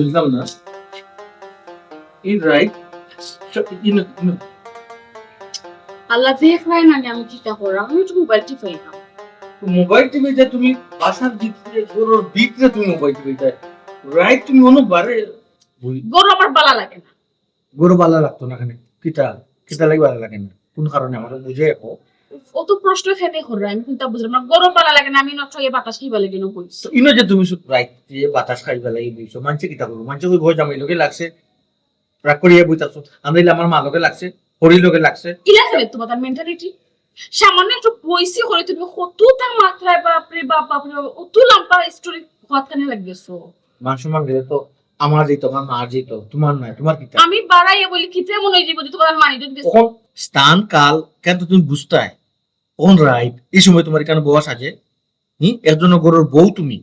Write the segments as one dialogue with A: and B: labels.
A: বুঝলাম না এই রাইট
B: আল্লাহ দেখ ভাই না আমি চিন্তা করলাম আমি একটু মোবাইল টিপাই না
A: মোবাইল টিভি যে তুমি বাসার ভিতরে গরুর ভিতরে তুমি মোবাইল টিভি রাইট তুমি অনুবারে
B: গরু আমার বালা লাগে না
A: গরু ভালো লাগতো না এখানে কিতা কিতা লাগে ভালো লাগে না কোন কারণে আমার বুঝে রাখো
B: ও তো প্রশ্ন খেতে করবে আমি কিন্তু বুঝলাম না গরু বালা লাগে না আমি নষ্ট হয়ে বাতাস কি বলে কেন কইছি
A: ইনো যে তুমি রাইট যে বাতাস খাইবা লাগি বুঝছো মানছে কিতা করবো মানছে কই ভয় জামাই লোকে লাগছে রাগ করিয়া বুঝতাছো আমরা আমার মা লোকে লাগছে হরি লোকে লাগছে
B: ইলা ফেলে তোমার মেন্টালিটি সামান্য একটু বইসি করে তুমি কতটা মাত্রায় বাপরে বাপ বাপরে বাপ অত লম্বা স্টোরি হাত কানে লাগতেছো
A: মানুষ মান গেলে তো আমার যেত আমার মার যেত তোমার নাই তোমার কিতা
B: আমি বাড়াইয়া বলি কিতে মনে হই যে তোমার মানি দিতে
A: কখন স্থান কাল কেন তো তুমি বুঝতাই কোন রাইট এই সময় তোমার কেন বয়স আছে এর জন্য গরুর বউ তুমি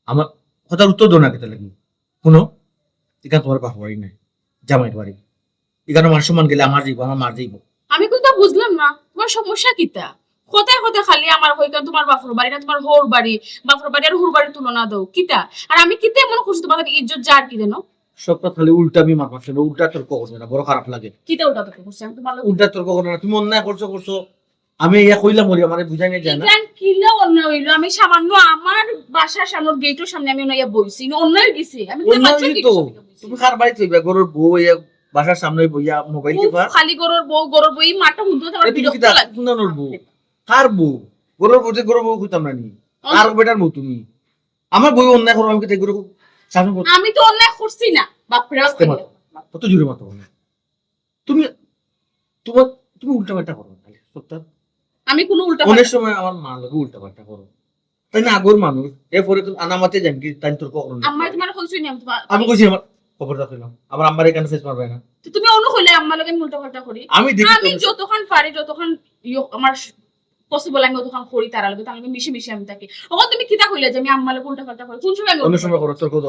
A: আমার কথার উত্তর দো না কেতে লাগি শুনো এখানে তোমার বাপ বাড়ি নাই জামাই বাড়ি এখানে মান সম্মান গেলে আমার যাইব আমার মার যাইব
B: আমি কিন্তু বুঝলাম না তোমার সমস্যা কিতা কোথায় কোথায় খালি আমার হইকা তোমার বাপুর বাড়ি না তোমার হোর বাড়ি বাপুর বাড়ি আর হুর বাড়ি তুলনা দাও কিতা আর আমি কিতে মনে করছি তোমার ইজ্জত যার কি দেন
A: সব কথা খালি উল্টা আমি মার পাশে উল্টা তর্ক করবে না বড় খারাপ লাগে
B: কিতা উল্টা তো করছি আমি তোমার
A: উল্টা তর্ক করবে না তুমি অন্যায় করছো আমি ইয়া কইলাম বলি আমার বুঝাই না যায় না
B: ইদান কিলা অন্য হইলো আমি সামান্য আমার বাসার সামনে গেটের সামনে আমি অন্য বইছি অন্য গেছি আমি তো বাচ্চা কি
A: তুমি কার বাড়ি তুইবা গরুর বউ ইয়া বাসার সামনে বইয়া মোবাইল টিপা
B: খালি গরুর বই মাটা হুদো তোমার বিরক্ত লাগে
A: সুন্দর বউ কার বউ গরুর বউ যে গরুর বউ কইতাম না নি আর বেটার বউ তুমি আমার বউ অন্যায় করো আমি কে গরু শাসন করতে
B: আমি তো অন্যায় করছি না বাপরে
A: কত জোরে মাথা বলে তুমি তোমার তুমি উল্টা পাল্টা করো সত্য
B: আমি কোনো উল্টা
A: অনেক সময় আমার মা লাগে উল্টা পাল্টা করো তাই না আগর মানুষ এরপরে আনামাতে যান কি তাই তোর কখনো
B: আম্মা তোমার কইছি না
A: আমি কইছি আমার খবর রাখলাম আবার আমার এখানে ফেস মারবে না
B: তুমি অন্য হইলে আম্মা লাগে উল্টা পাল্টা করি
A: আমি দেখি
B: আমি যতক্ষণ পারি যতক্ষণ আমার পসিবল আমি ততক্ষণ করি তার লাগে তাহলে মিশে মিশে আমি থাকি ওখান তুমি কিতা কইলা যে আমি আম্মা লাগে উল্টা পাল্টা করি কোন সময়
A: অন্য সময় করো তোর কথা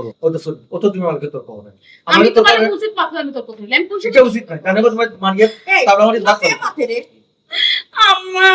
A: অত তুমি আমাকে তোর কখনো
B: আমি তোমার উচিত পাখা আমি তোর কথা আমি কোন
A: সেটা উচিত না কেন তোমার মানিয়ে তাহলে আমাদের দাঁত
B: আম্মা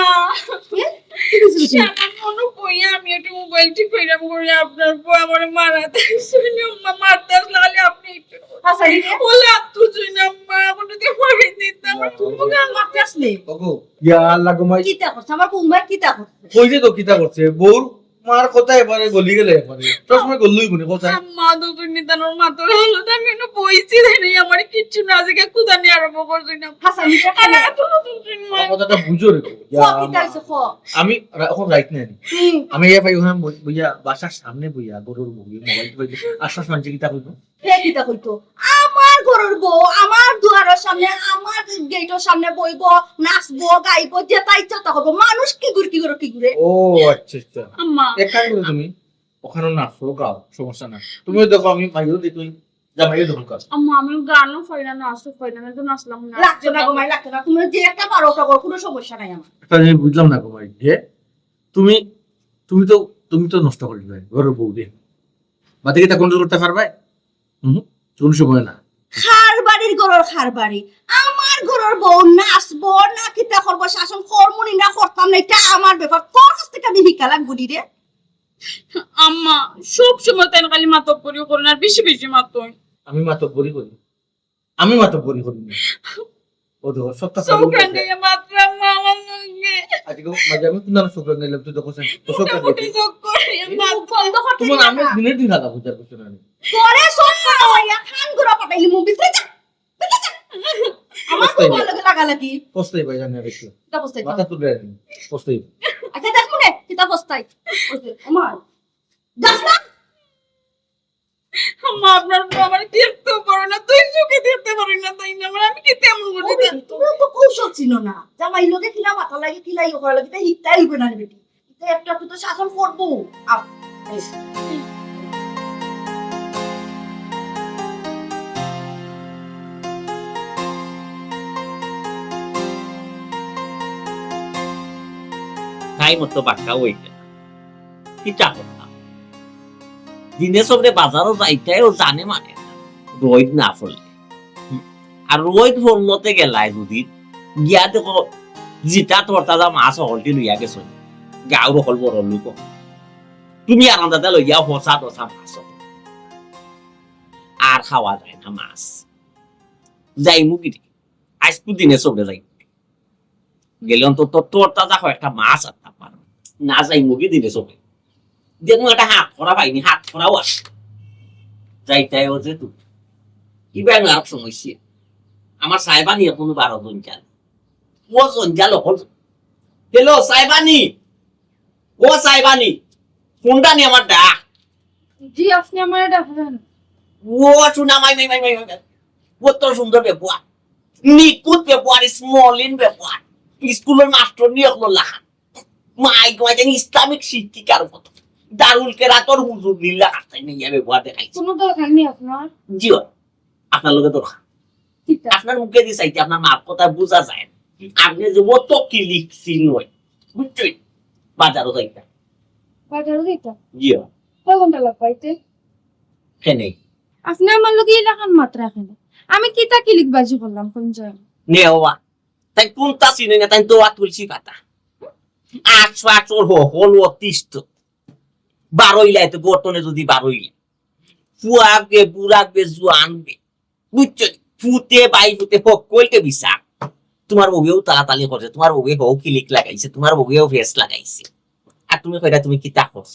B: মনে কইয়া আমি একটু মোবাইল ঠিক কইরাম করে আপনার বউ আমার মারাতে শুনে আম্মা মারতে আসলে আপনি একটু হাসাই বলে আত্তু শুনে আম্মা আপনি তো মারি দিতে আমার তুমি গান মারতে আসলে
A: ওগো ইয়া আল্লাহ গোমাই
B: কিতা করছ আমার কুমবা কিতা করছ
A: কই যে তো কিতা করছে বউর মার কথা এবারে গলি গেলে এবারে তোর সময় গলুই গুনে কথা
B: আম্মা তো তুমি তানোর মাথা হলো তো আমি না বইছি দেই আমার কিচ্ছু না আজকে কুদা নিয়ে আরম্ভ করছি না হাসাই আরে
A: কথাটা বুঝো রে আমি এখন রাইট নাই আমি এ ভাই ওখানে বইয়া বাসার সামনে বইয়া গরুর বই মোবাইল বইলে আশ্বাস মানছে কিতা কইতো
C: হে কিতা কইতো আমার ঘরের বউ আমার দুয়ারের সামনে আমার গেটের সামনে বইব নাচবো গাইবো যেটা ইচ্ছা তা করবো মানুষ কি ঘুরে
A: ও আচ্ছা আচ্ছা
B: আম্মা
A: এক কাজ করো তুমি ওখানে নাচো গাও সমস্যা না তুমি দেখো আমি ভাইও দেখো জামাইও দেখো কাজ
B: আম্মা আমি গানও পাইনা না আসতে পাইনা না তো নাচলাম না
C: লাগতো না গোমাই লাগতো না তুমি যে একটা পারো ওটা করো কোনো সমস্যা নাই আমার
A: একটা জিনিস বুঝলাম না ভাই যে তুমি তুমি তো নষ্ট করে দিবে ঘরের বউ দিয়ে বাদে কি তা কন্ট্রোল করতে পারবে কোন সময় না
C: খার বাড়ির ঘরের খার বাড়ি আমার ঘরের বউ নাচবো না কিতা করবো শাসন কর্মনি না করতাম না এটা আমার ব্যাপার তোর কাছ থেকে আমি ভিক্ষা লাগবো রে
B: আম্মা সব সময় তাই খালি মাতব করিও করেন আর বেশি বেশি মাতব
A: আমি মাতব্বরি করি আমি মাতব্বরি করি না ও তো সত্য
B: সৌকরান দিয়ে মাত্র আম্মা আমার লগে
A: আজকে মাঝে আমি তোমার শুক্রান নিলাম তুই দেখো তো শুক্রান
B: উঠে যোগ করে
C: বন্ধ করতে
A: তোমার আমি দিনের দিন হাতা বুঝার কিছু না
C: পরে সব করা হইয়া খান গুড়া পাঠাইলি মুভি যা আমার খুব ভালো লাগালাগি
A: পস্তাই ভাই জানি রেখো
C: কিতা বস্তাই
A: মাথা তুলে রাখি পস্তাই
C: আচ্ছা দেখ মনে কিতা বস্তাই আমার যাস না
B: আম্মা আপনার আমার দেখতে পারো না তুই চোখে দেখতে পারি না তাই না আমি কি তেমন করতে দেখতো
C: তুমি তো কৌশল ছিল না জামাই লোকে কিলা মাথা লাগে কিলাই ওরা লাগে তাই হিটাই হবে না বেটি এটা একটা তো শাসন করবো
D: তাই মতো বাক্কা হইতে কিটা করতাম দিনে সবরে বাজারও যাইতেও জানে মানে রোদ না ফললে আর রোদ ফলতে গেলাই যদি গিয়া দেখো জিতা তোর তাজা মাছ হলটি লইয়া গেছ গাঁর হল বড় লোক তুমি আনন্দাতে লইয়া হসা দশা মাছ আর খাওয়া যায় না মাছ যাই মুগি আজকু দিনে চলে যাই গেলে অন্তত তোর তাজা একটা মাছ আর থাকবার না যাই মুগি দিনে চলে দেখুন একটা হাত করা পাইনি হাত করাও আসে যাইটাই ও যেহেতু কি ব্যাংলার সমস্যা আমার সাহেবানি এখনো 12 জন চাল ও জঞ্জাল হল হ্যালো সাহেবানি ও সাহেবানি কোনটা নিয়ে আমার ডাক
B: জি আপনি আমার ডাকবেন
D: ও শোনা মাই মাই মাই মাই ও তোর সুন্দর ব্যবহার নিকুত ব্যবহার স্মল ইন ব্যবহার স্কুলের মাস্টার নিয়ে হলো লাখা মাই গয় ইসলামিক শিক্ষিকার মতো দারুল কেরাতর হুজুর লিল্লা কাছে নিয়ে ব্যবহার দেখাইছে
B: কোনো দরকার নেই আপনার
D: জিও আপনার লগে দরকার
B: ঠিক আছে
D: আপনার মুখে দিয়ে চাইতে আপনার মাপ কথা বোঝা যায় না। আপনি যে মত কি লিখছি নয় বুঝছেন বাজারও যাইতে
B: বাজারে দিতে
D: জিও
B: কয় ঘন্টা লাগবে
D: কেনে
B: আপনি আমার লগে এলাকান মাত্র রাখেন আমি কিতা কি লিখবাজি করলাম কোন জায়গায়
D: নেওয়া তাই কোনটা চিনে না তাই তো তুলসী পাতা 8 হল অতিষ্ঠ 12 ইলাই তো গর্তনে যদি 12 ইলাই ফুয়াবে বুড়াবে জুয়ানবে বুঝছো ফুতে বাই ফুতে হোক কইতে বিচার তোমার বউয়েও তাড়াতাড়ি করছে তোমার বউয়ে হোক ক্লিক লাগাইছে তোমার বউয়েও ফেস লাগাইছে আর তুমি কইরা তুমি কি তা করছ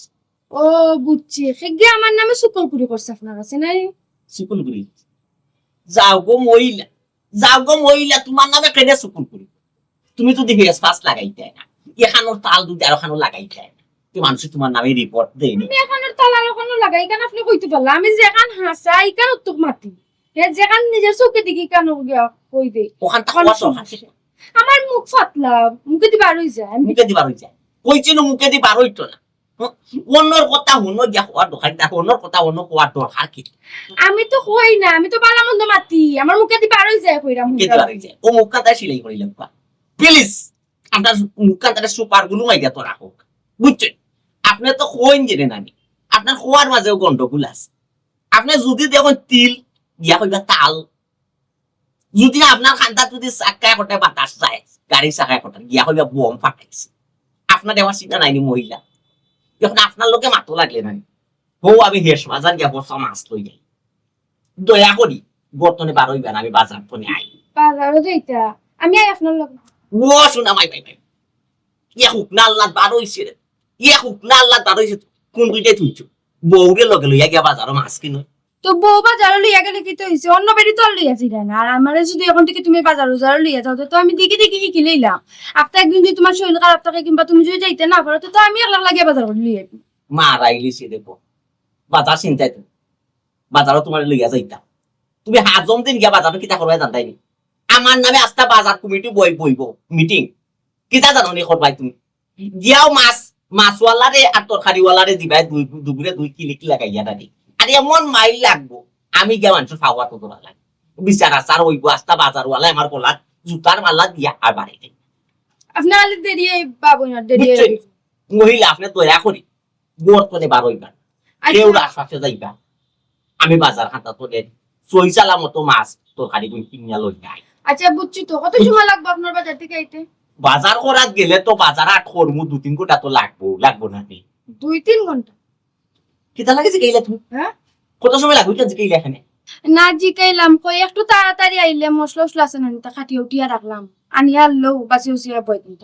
B: ও বুঝছি সেগে আমার নামে সুকলপুরি করছে আপনার কাছে নাই
D: সুকুল করি যাও গো মহিলা তোমার নামে কেনে সুকুল করি তুমি যদি ফেস ফাস লাগাইতে না এখানোর তাল দুধ আর ওখানো লাগাইতে না তুমি মানুষ তোমার নামে রিপোর্ট দেয়নি
B: আমি এখানের তালার ওখানে লাগাই কেন আপনি কইতে পারলা আমি যেখান হাসাই কেন উত্তক মাতি যেখান নিজের চোখে দেখি কেন গিয়া কই দে
D: ওখান থাকা
B: আমার মুখ ফাটলা মুখে দি বার হই যায়
D: মুখে দি বার হই যায় কইছিল মুখে দি বার হইতো না অন্যর কথা হনো গিয়া হওয়ার দরকার দেখো অন্যর কথা অন্য হওয়ার দরকার কি
B: আমি তো কই না আমি তো বালা মন্দ মাতি আমার মুখে দি বার হই যায় কইরা
D: মুখে দি বার হই যায় ও মুখটা সিলাই করিলাম প্লিজ আপনার মুখটা সুপার গুলো মাইয়া তো রাখো বুঝছেন আপনি তো কইন জেনে নানি আপনার খোয়ার মাঝেও গন্ডগোল আছে আপনি যদি দেখুন তিল গিয়া কইবা তাল যদি আপনার খান্তা যদি চাকা কটে বাতাস যায় গাড়ি চাকা কটে গিয়া কইবা বোম ফাটাইছে আপনার দেওয়ার চিন্তা নাইনি মহিলা যখন আপনার লোকে মাতো লাগলে নানি হো আমি হেস বাজার গিয়া বসা মাছ লই যাই দয়া করি বর্তনে 12 হইবেন আমি বাজার পনে আই
B: বাজারও যাইতা আমি আই আপনার লগে
D: ও শোনা মাই ভাই ইয়া হুক না আল্লাহ 12 হইছে রে ইয়া হুক না আল্লাহ 12 হইছে কোন দুইটাই তুইছো বউরে লগে লইয়া গিয়া বাজারও মাছ কিনো
B: তো বউ বাজারে লইয়া গেলে কি তো হইছে অন্য বেরি তো লইয়া যাই না আর আমারে যদি এখন থেকে তুমি বাজারে লইয়া যাও তো আমি দেখি দেখি শিখি লইলাম আপনি একদিন যদি তোমার শরীর খারাপ থাকে কিংবা তুমি যদি যাইতে না পারো তো আমি একলা লাগিয়ে বাজার করে লইয়া আইবো
D: মা রাইলিছে দেখো বাজার চিন্তাই তো বাজারও তোমার লইয়া যাইতাম তুমি হাজম দিন গিয়া বাজারও কিতা করবা জানতাই নি আমার নামে আস্তা বাজার কমিটি বইব মিটিং কিতা জানো নি করবাই তুমি গিয়াও মাছওয়ালারে আর তরকারিওয়ালারে দিবাই দুপুরে 2 কিলো লাগাইয়া দাদি আর এমন মাইল লাগবো আমি গিয়া মানুষের খাওয়া তো তোলা লাগে বিচার আচার হইব আস্তা বাজারওয়ালা আমার গলার জুতার মালা দিয়া আর বাড়াইতে
B: আপনি আলে দেরি বাবু না দেরি
D: মহিলা আপনি দয়া করি গোট করে 12 হইবা কেউ আশপাশে যাইবা আমি বাজার খাতা তো দেন চইচালা মতো মাছ তরকারি কিনিয়া লই যাই
B: আচ্ছা বুঝছি তো কত সময় লাগবে আপনার বাজার থেকে আইতে
D: বাজার করাত গেলে তো বাজার 8 করমু 2-3 ঘন্টা তো লাগবো না
B: 2-3 ঘন্টা
D: কিতা লাগে যে গেইলা তুমি
B: হ্যাঁ
D: কত সময় লাগবে যে গেইলা এখানে
B: না জিকাইলাম কই একটু তাড়াতাড়ি আইলে মশলা মশলা আছে না তা কাটিয়ে উঠিয়া রাখলাম আনিয়া লো বাসি উসিয়া বই দিন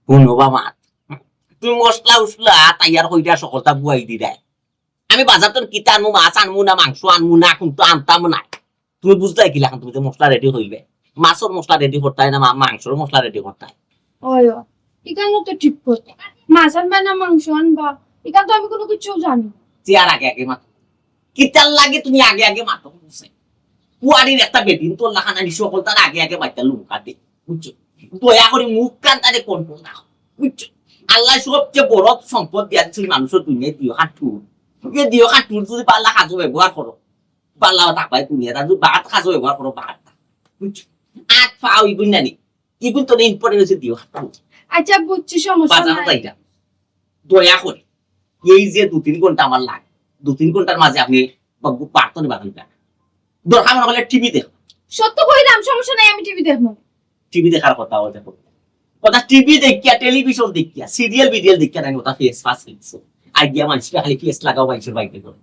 D: শুনো বাবা তুমি মশলা উসলা তাইয়ার কইরা সকলটা বুয়াই দি দেয় আমি বাজার তোর কিতা আনমু মাছ আনমু না মাংস আনমু না কিন্তু আনতাম না তুমি বুঝতে কি লাগান তুমি যে মশলা রেডি হইবে মাছের মশলা রেডি করতে না মাংসের মশলা রেডি করতে
B: ওই এখানে তো ঠিক করতে মাছ আনবা না মাংস আনবা এখানে তো আমি কোনো কিছু জানি
D: চেয়ার আগে মাতো কিতার লাগে তুমি আগে মাতো বুঝছে পুয়ারির একটা বেদিন তোর লাখানা সকল তার আগে বাইতা লুকাতে বুঝছো দয়া করে মুখ কান তারে কন্ট্রোল রাখো বুঝছো আল্লাহ সবচেয়ে বড় সম্পদ দিয়েছে মানুষের দুনিয়ায় দিও হাঁটুর দিও হাঁটুর যদি পাল্লা কাজও ব্যবহার করো পাল্লা থাকবাই দুনিয়া তার যদি ভাত কাজও ব্যবহার করো ভাত বুঝছো আট পাও ইগুন নানি ইগুন তোর ইম্পর্টেন্ট হচ্ছে দিও হাঁটু
B: আচ্ছা বুঝছি সমস্যা
D: বাজার
B: নাই
D: যাইটা দয়া করে এই যে 2-3 ঘন্টা আমার লাগে 2-3 ঘন্টার মাঝে আপনি পারতো না বাগানটা দরকার মনে হলে টিভি দেখো
B: সত্য কইলাম সমস্যা নাই আমি টিভি দেখবো
D: টিভি দেখার কথা বলতে কথা টিভি দেখিয়া টেলিভিশন দেখিয়া সিরিয়াল ভিডিয়াল দেখিয়া নাই ওটা ফেস ফাস ফেস আইডিয়া মানুষকে খালি ফেস লাগাও মানুষের বাইকে করে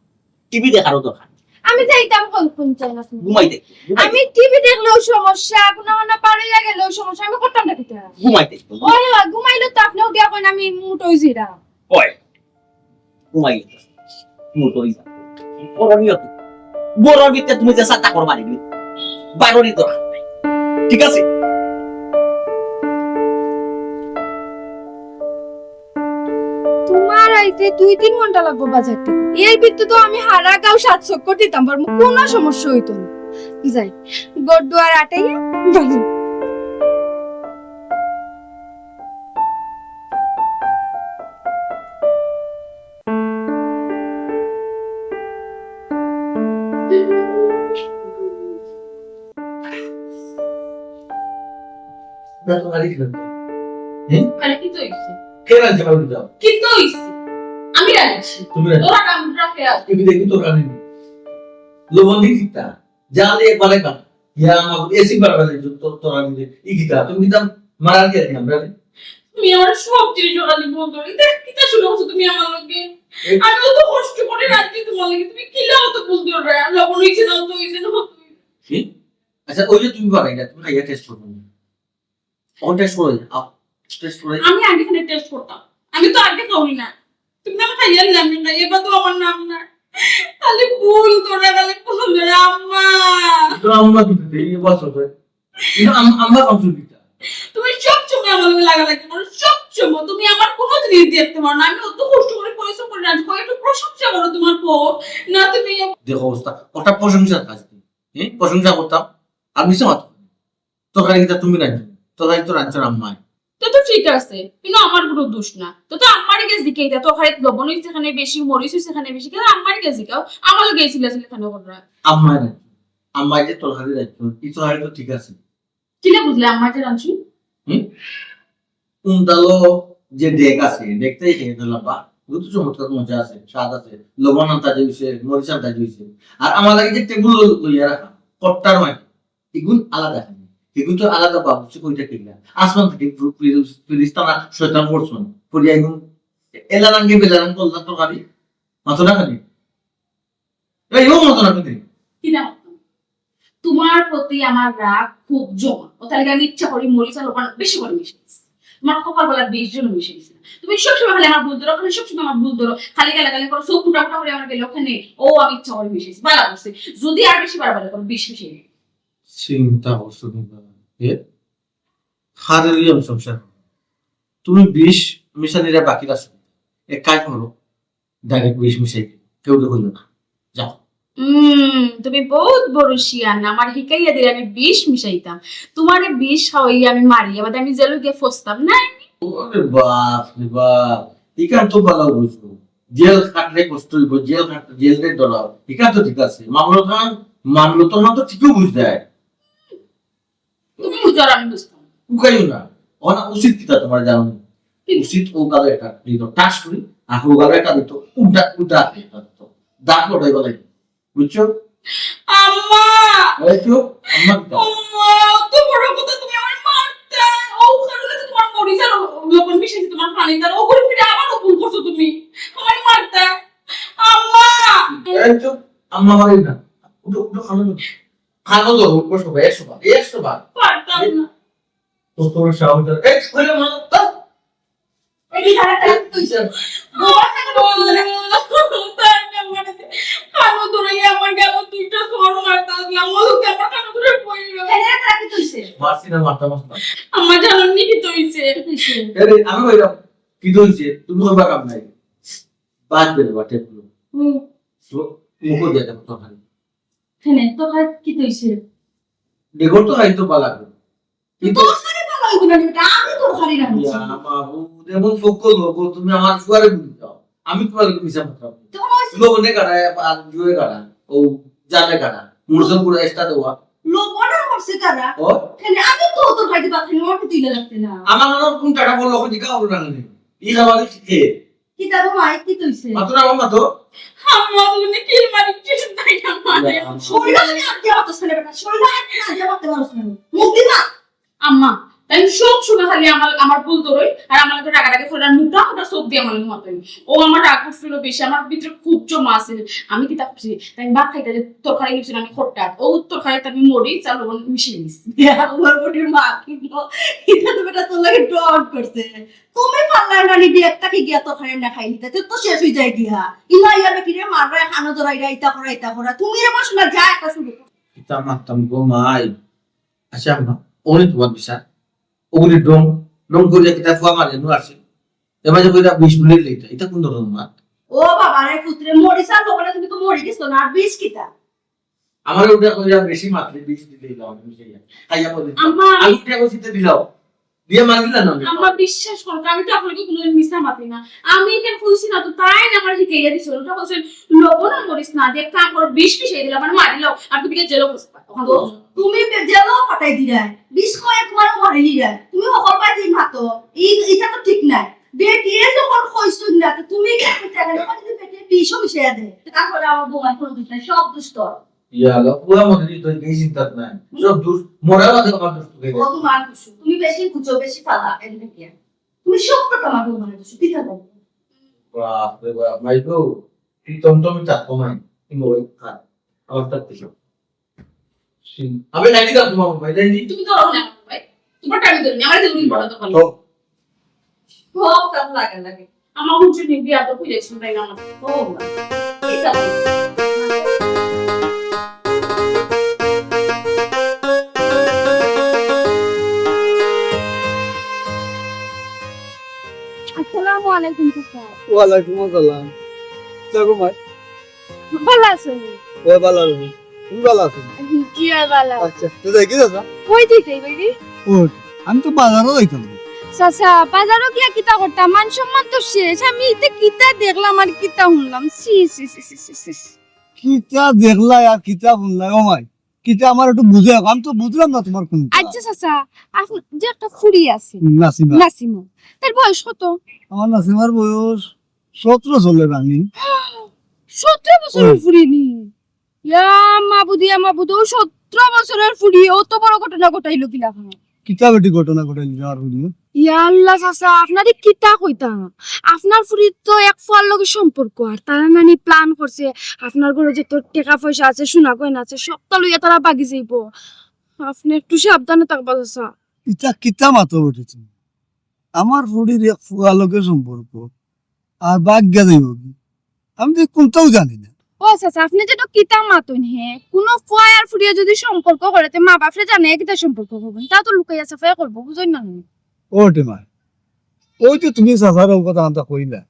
D: টিভি দেখারও দরকার
B: আমি যাইতাম কোন চাই না
D: ঘুমাইতে
B: আমি টিভি দেখলেও সমস্যা কোনো না পারে গেলেও সমস্যা আমি করতাম না কিটা
D: ঘুমাইতে
B: ওই ঘুমাইলে তো আপনিও গিয়া কইন আমি মুট হইছি না
D: ওই ঘুমাইতে মোটই যা করণীয় তো বড়র ভিতরে তুমি যে সাতা করবা দিবি বারোরই তো ঠিক আছে
B: তোমার আইতে 2-3 ঘন্টা লাগবে বাজার থেকে এর ভিতরে তো আমি হারা গাও 700 কোটি দিতাম পারবো কোনো সমস্যা হইতো না যাই গড়দুয়ার আটাইয়া যাই
E: আরে কি তো হইছে
A: কে রাখছে বাবু যাও
E: কি তো হইছে আমি রাখছি
A: তুমি রাখছো
E: তোরা কাম রাখে আস
A: তুমি দেখি তো রানি লোবন দিতা জালে একবারে কাম ইয়া আমার এসি বারবারে তো তোরা নিয়ে ইগিতা তুমি দাম মারার কে আমরা
E: তুমি আমার সব জিনিস ওখানে বন্ধ করে দেখ কিটা শুরু করছো তুমি আমার লগে আমি তো কষ্ট করে রাখছি তোমার লাগে তুমি কি লাও তো বন্ধ করে লবণ হইছে না তো হইছে না
A: কি আচ্ছা ওই যে তুমি বানাইলা তুমি খাইয়া টেস্ট করবে কোন টেস্ট করে টেস্ট করে
E: আমি আগে খানে টেস্ট করতাম আমি তো আগে খাওনি না তুমি না খাইয়া না আমি খাইয়া বা তো আমার নাম না খালি ভুল তোরা খালি ভুল ধরে আম্মা
A: তো আমরা কিন্তু এই বছর করে কিন্তু আমরা কমপ্লিট দিতা
E: তুমি সব সময় আমার লগে লাগালাগি করো সব সময় তুমি আমার কোনো জিনিস দেখতে পারো না আমি অত কষ্ট করে পয়সা করে রাজি করে একটু প্রশংসা করো তোমার পর না তুমি
A: দেখো অবস্থা ওটা প্রশংসার কাজ প্রশংসা করতাম আর মিশে মাত্র তরকারি কিন্তু তুমি রাখছো তরকারি তো রাখছো আম্মায়
E: তো তো ঠিক আছে কিন্তু আমার কোনো দোষ না তো তো আমার গেছ দিকে এটা তো হয়তো লবণ হইছে এখানে বেশি মরিচ হইছে এখানে বেশি কিন্তু আমার গেছ দিকে আমার গেছিল এখানে ওরা
A: আম্মায় রাখছো আম্মায় যে তরকারি রাখছো এই তরকারি তো ঠিক আছে
E: কি না বুঝলে আমার যে রাঁধছি
A: উন্দালো যে ডেক আছে দেখতেই খেয়ে দিলাম বা বহুত চমৎকার মজা আছে স্বাদ আছে লবণ আনতা দিয়েছে মরিচ আনতা দিয়েছে আর আমার লাগে যে টেবিল লইয়া রাখা কট্টার মাটি এগুন আলাদা খানি এগুন তো আলাদা বাবুছে কইটা কিলা আসমান থেকে ফিরিস্তানা শয়তান করছন পড়িয়া এগুন এলারাঙ্গে বেলারাং করলাম তো গাড়ি মাথো না খানি এই ও মাথো না খানি
E: কি না তোমার প্রতি আমার রাগ খুব জমা ও তাহলে আমি ইচ্ছা করি মরিচ আর লবণ বেশি করে মিশিয়েছি তোমার কপাল বলা 20 জন মিশিয়েছি তুমি সবসময় খালি আমার ভুল ধরো খালি সবসময় আমার ভুল ধরো খালি গালাগালি করো চোখ ফুটা ফুটা করে আমার গেলে ওখানে ও আমি ইচ্ছা করে মিশিয়েছি বালা করছে যদি আর বেশি বারবার করো 20 মিশিয়ে
A: চিন্তা করছো এ হারেলিয়াম সংসার তুমি 20 মিশানিরা বাকি আছে এক কাজ করো ডাইরেক্ট 20 মিশাই কেউ তো কইলো না যাও
E: তুমি বহুত বড় শিয়ান আমার হিকাইয়া দিলে আমি 20 মিশাইতাম তোমারে 20 খাওয়াই আমি মারি আবার আমি জেলে গিয়ে ফসতাম না
A: ওরে বাপ রে বাপ ইকান তো ভালো বুঝবো জেল কাটলে কষ্ট হইব জেল কাটলে জেলের ডলার ইকান তো ঠিক আছে মামলো তো না তো ঠিকই বুঝতে হয়
E: তুমি বুঝো আর আমি বুঝতাম
A: উকাইও না ওনা উচিত কিতা তোমার জানো উচিত ও কালে একটা দিত টাস করি আর ও কালে একটা দিত উল্টা উল্টা দিত দাঁত লড়াই বলে বুঝছো
E: আম্মা
A: ওই তো আম্মা কিতা
E: আম্মা তো বড় কথা তুমি আমার মারতে ও কারণে তো তোমার মরিচ আর লবণ মিশিয়েছি তোমার পানি দাও ও করে ফিরে আবার ভুল করছো তুমি আমার মারতে আম্মা
A: এই তো আম্মা মারি না উঠো উঠো খানো তো বসো ভাই 100 বার
E: পারতাম না
A: তো তোর সাহস এই কইলে মন তো
C: এই কি খারাপ তুইছে
E: বাবা কেন বললে তাই না মানে কানো ধরে আমার গেল দুইটা সর মারতে আসলাম মধু কেমন কানো ধরে পড়লো
C: এনে রাখি তুইছে
A: মারছি না মারতা মারতা
E: আমার জানি কি তো হইছে
A: আরে আমি কইলাম কি দইছে তুমি কইবা কাম নাই বাদ দে বাটে পুরো তো মুকো দিয়ে দাও তো খালি
E: কেনে তো হয় কি তো হইছে
A: দেখো তো খাইতো পালা কিন্তু
C: তোর সাথে ভালো হইব না এটা আমি তোর খালি না
A: ইয়া বাবু দেবন ফকল হবো তুমি আমার সুয়ারে বুঝি দাও আমি তোমার মিশা মাত্রা
C: তোমার
A: লোবনে কাটায় আর জুয়ে কাটা ও জালে কাটা মুরসল পুরো এক্সট্রা দেওয়া
C: লোবনা করছে কারা
A: ও
C: খালি আমি তো তোর খাইতে পারছি না ওটা তুই লাগতে না
A: আমার নাম কোন টাকা বললো ওকে দিকা হবে না নি ই খাবারে শিখে
C: কি তার মাই কি তুইছে
A: মাত্র আমার মাত্র
E: আম্মা তুমি কি মারি কিছু নাই না মানে
C: শরীরে আমি আজকে অত ছেলে বেটা শরীরে আমি আজকে করতে পারছ না মুক্তি না
E: আম্মা তাই সব সময় খালি আমার ভুল ধরোই আর আমার রাগাটাকে করে মুটা ওটা সব দিয়ে আমার মতন ও আমার রাগ করছিল বেশি আমার ভিতরে খুব জমা আছে আমি কি তা করছি তাই ভাত খাইতে যে তরকারি নিয়েছিল আমি খোট্টা ও তরকারিতে আমি মরি চাল লবণ মিশিয়ে নিছি
C: আমার বুড়ির মা কিন্তু এটা তো বেটা তোর লাগে ডট করছে তুমি পারলা না নিবি একটা কি গিয়া তো খাই না খাই নিতে তো শেষ হয়ে যায় গিয়া ইলা ইয়াবে কি রে মাররা খানা ধরাইরা ইতা করা তুমি রে বস না যা একটা শুরু কর।
A: এটা মারতাম গো মাই। আচ্ছা আম্মা ওরে তোমার বিচার ওগুলি ডং ডং করে কিতা ফুয়া মারে নো আসে এবার যে কইরা 20 মিনিট লেট এটা কোন ধরনের মার?
C: ও বাবা রে পুত্রে মরিসা লোকরা তুমি তো মরি গেছো না আর বিষ কিতা
A: আমার ওটা কইরা বেশি মাত্রে 20 দিলেই দাও আমি সেই খাইয়া বলি
E: আম্মা
A: আমি টাকা সিতে দিলাও দিয়ে মারলি না আমি
E: আমার বিশ্বাস করো আমি তো আপনাকে কোনোদিন মিশা মাতি না আমি এটা কইছি না তো তাই না আমার হিকাইয়া দিছিল ওটা কইছে লবণ আর মরিস না দিয়ে কাম করে বিষ মিশাই দিলাম মানে মারিলাও আর তুমি জেলো বসবা তখন
C: তো তুমি জেলো ফাটাই দিরা বিষ কয়ে তোমার মারি দিরা তুমি অকল পাই দিন ভাতো এটা তো ঠিক নাই বেটি এ যখন কইছো না তো তুমি কি টাকা না যদি বেটি বিষও মিশাইয়া দে তারপরে আমার বউয়ের কোনো দোষ নাই সব দুষ্ট
A: ইয়ালা পুরা মনে তো এই চিন্তা নাই সব দূর মরা বাদে আমার দোষ তুই
C: ও তোমার দোষ তুমি বেশি বুঝো বেশি ফালা এদিকে কি তুমি সব তো তোমার বউয়ের দোষ কি থাকো
A: বাপ রে বাপ মাই গো তুই টমটমি তা কমাই তুমি ওই খা আমার তা দিছো আমি নাকি দাও তোমার ভাই জানি
E: তুমি তো না ভাই তোমার টাইম ধরে আমার তুমি বড় তো ভালো
A: তো
C: সব কাজ লাগে
E: আমার হুজুর নি বিয়া তো কইলে শুনবাই না আমার
C: ও এটা
B: আসসালামু আলাইকুম চাচা।
F: ওয়ালাইকুম আসসালাম। দেখো ভাই,
B: ভালো আছেন?
F: ওই ভালো আছি। তুমি ভালো আছো?
B: জি আর ভালো।
F: আচ্ছা, তো দেখি দাদা।
B: কই দিতে বাইরে?
F: ওঠ, আমি তো বাজারও যাইতাম না।
B: চাচা বাজারও গিয়া কিতা করতাম মান সম্মান তো শেষ আমি এতে কিতা দেখলাম আর কিতা শুনলাম সি সি সি সি সি সি
F: কিতা দেখলাই আর কিতা শুনলাই ও মাই। কিতা আমার একটু বুঝে আমি তো বুঝলাম না তোমার কোন।
B: আচ্ছা চাচা আপনি যে একটা ফুরি আছে
F: নাসিমা।
B: নাসিমা তার বয়স কত?
F: আমার নাসিমার বয়স 17 চলে রানি।
B: 17 বছরের ফুরি নি ইয়া মাবুদি 17 বছরের ফুরি ও তো বড় ঘটনা ঘটাইলো কিলা খান
F: কিতা বেটি ঘটনা ঘটাইলি আর হইলো।
B: ইয়া আল্লাহ চাচা আপনারে কিতা কইতাম আপনার ফুরি তো এক ফুয়ার লগে সম্পর্ক আর তারা নানি প্ল্যান করছে আপনার ঘরে যে তোর টাকা পয়সা আছে সোনা গয়না আছে সবটা লইয়া তারা বাগি যাইব আপনি একটু সাবধানে থাকবা চাচা
F: কিতা কিতা মাতো উঠেছে। আমার ফুড়ির এক ফুয়া লোকের সম্পর্ক আর বাগ্যা যাইব কি আমি তো কোনটাও জানি না।
B: ও চাচা আপনি যেটা কিতা মাতুন হে কোনো ফুয়া আর ফুরিয়া যদি সম্পর্ক করে তে মা বাপরে জানে কিতা সম্পর্ক করবেন তা তো লুকাইয়া সাফাই করবো বুঝই না
F: ওটে মা, ওই তো তুমি চাচার কথা আনতা কইলা,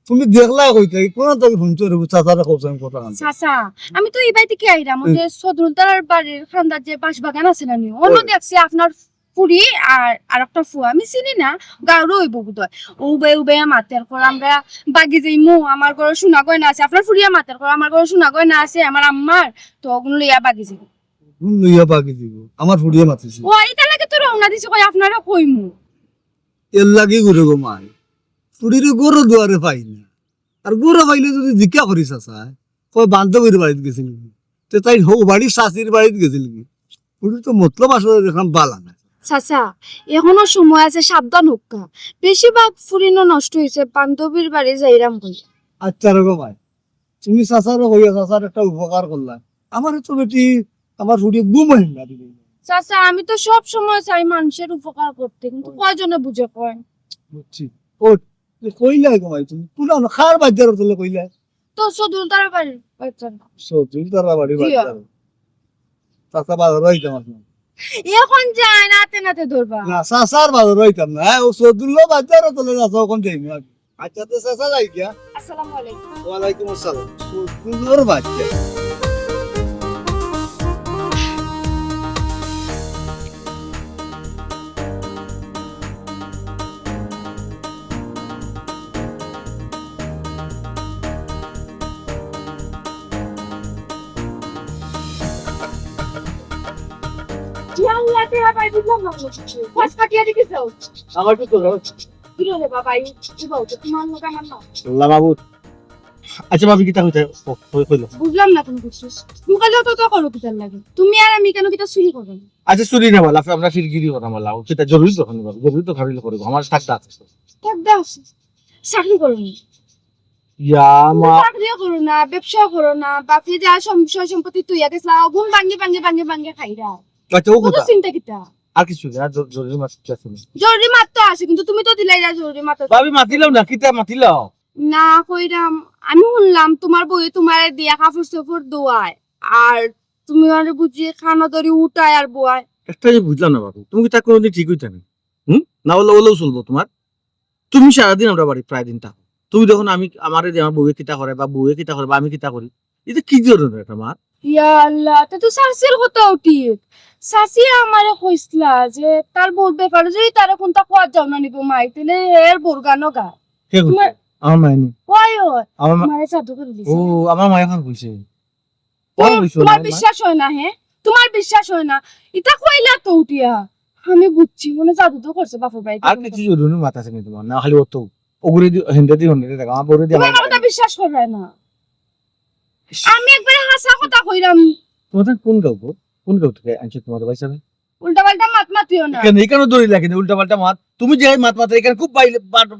F: তুমি দেখলা কইতে কোন তাকে ফোন করে চাচারা কইছেন কথা আনতা।
B: চাচা আমি তো এই বাড়িতে কি আইরাম ওই যে সদরুলতার বাড়ির খান্দার যে বাঁশ বাগান আছে না নি অন্য দেখছি আপনার ফুরি আর একটা ফুয়া আমি চিনি না গাঁর ওই বুধয় উবে মাতের কর আমরা বাগি যাইমু আমার ঘরে সোনা গয়না আছে আপনার ফুরিয়া মাতের কর আমার ঘরে সোনা গয়না আছে আমার আম্মার তো ওগুলো লইয়া বাগি যাইব
F: ফোন লইয়া বাকি দিব আমার ফুড়িয়ে মাতিছি
B: ও এটা লাগে তো রওনা দিছে কই আপনারা কইমু
F: এর লাগি ঘুরে গো মাই ফুড়ির গরু দুয়ারে পাই না আর গরু পাইলে যদি জিজ্ঞা করি চাচা কই বান্ধবীর বাড়িতে গেছিল তে তাই হো বাড়ির শাশির বাড়িতে গেছিল কি ফুড়ির তো মতলব আসলে দেখলাম বালা না।
B: চাচা এখনো সময় আছে সাবধান হোক্কা বেশিরভাগ ফুরিনো নষ্ট হয়েছে বান্ধবীর বাড়ি যাইরাম কই
F: আচ্ছা রে গো মাই, তুমি চাচারও কইয়া চাচার একটা উপকার করলা আমার তো বেটি আমার ফুড়ি গুম হইল না দিবে।
B: চাচা আমি তো সব সময় চাই মানুষের উপকার করতে কিন্তু কয়জনে বুঝে কয়
F: বুঝছি ও কইলাই গো মাই তুমি পুরানো খার বাজার তোলে কইলাই
B: তো সদরুলতার বাড়ির বাচ্চা
F: সত্যি তারা বাড়ি
B: জি।
F: বাজার চাচা বাজার হইতাম না
B: এখন যায় নাতে নাতে ধরবা
F: না চাচার বাজার হইতাম না ও সদুল্লো বাজার তোলে চাচা ওখান যাই না। আচ্ছা তো চাচা যাই গিয়া।
B: আসসালামু আলাইকুম
F: ওয়ালাইকুম আসসালাম। সদুল্লোর বাচ্চা
B: আল্লাহ তে ভাই বুঝলাম না কিছু পাঁচ কাটিয়া দিকে যাও
F: আমার তো তোর
B: কি রে বাবা এই কি বলছো তোমার লোক আমার না
A: আল্লাহ মাহবুব আচ্ছা ভাবি কিতা হইতে কইলো
B: বুঝলাম না তুমি কিছু লুকালেও তো করো কিতার লাগে তুমি আর আমি কেন কিতা চুরি করবে
A: আচ্ছা চুরি না বলা আমরা ফিরগিরি কথা বলা সেটা জরুরি তো এখন জরুরি তো খাবিলে করবো আমার থাকতে আছে
C: একদম চাকরি করো না
A: ইয়া মা
C: চাকরিও করো না ব্যবসা করো না বাপে যা সয় সম্পত্তি তুই গেছিলা গুণ ভাঙ্গে খাইরা
A: আচ্ছা ও
C: কত
A: কথা
C: চিন্তা কিতা
A: আর কিছু না আর জরুরি মাছ আছে না
C: জরুরি মাত্র আছে কিন্তু তুমি তো দিলাই না জরুরি মাত্র
A: ভাবি মাতিলাম না কিতা মাতিলাও
C: না কইরাম আমি শুনলাম তোমার বই তোমার দিয়া কাপড় চোপড় দোয়ায় আর তুমি আর বুঝিয়ে খানা দরি উঠায় আর বোয়ায়
A: একটা যে বুঝলাম না বাবু তুমি কি তা কোনোদিন ঠিক হইতে না না বললে ওলেও চলবো তোমার তুমি সারাদিন আমরা বাড়ি প্রায় দিন থাকো তুমি দেখুন আমি আমারে যে আমার বউয়ে কিতা করে বা বউয়ে কিতা করে বা আমি কিতা করি এটা কি ধরনের একটা মার
C: ইয়া আল্লাহ তা তো শাশির কথা উঠিত শাশি আমারে কইসলা যে তার বোর ব্যাপারে যে তারা কোনটা কোয়া যাও না নিব মাই তেলে এর বোরগানো গা
A: কে কইছে?
C: তোমার-
A: আমার মাইনি
C: হয়
A: আমার মা-
C: মারে চাদু করে
A: ও
C: দিছে
A: আমার মা এখন কইছে কোন কইছো
C: তোমার বিশ্বাস হয় না হে তোমার বিশ্বাস হয় না এটা কইলা তো উঠিয়া আমি বুঝছি মনে জাদু তো করছে বাপের বাড়িতে
A: আর কিছু জরুরি মাথা আছে তোমার না খালি অত ওগুরে দি হেন্ডে দি হন্ডে দেখা আমার বউরে দি
C: তোমার কথা বিশ্বাস করবে না আমি একবার হাসা কথা কইরাম
A: তোমাদের কোন গাও থেকে আনছো তোমাদের পয়সা
C: উল্টা পাল্টা মাত মাতিও না
A: কেন এখানে দড়ি লাগে না উল্টা পাল্টা মাত তুমি যে মাত মাত্রা এখানে খুব বাইলে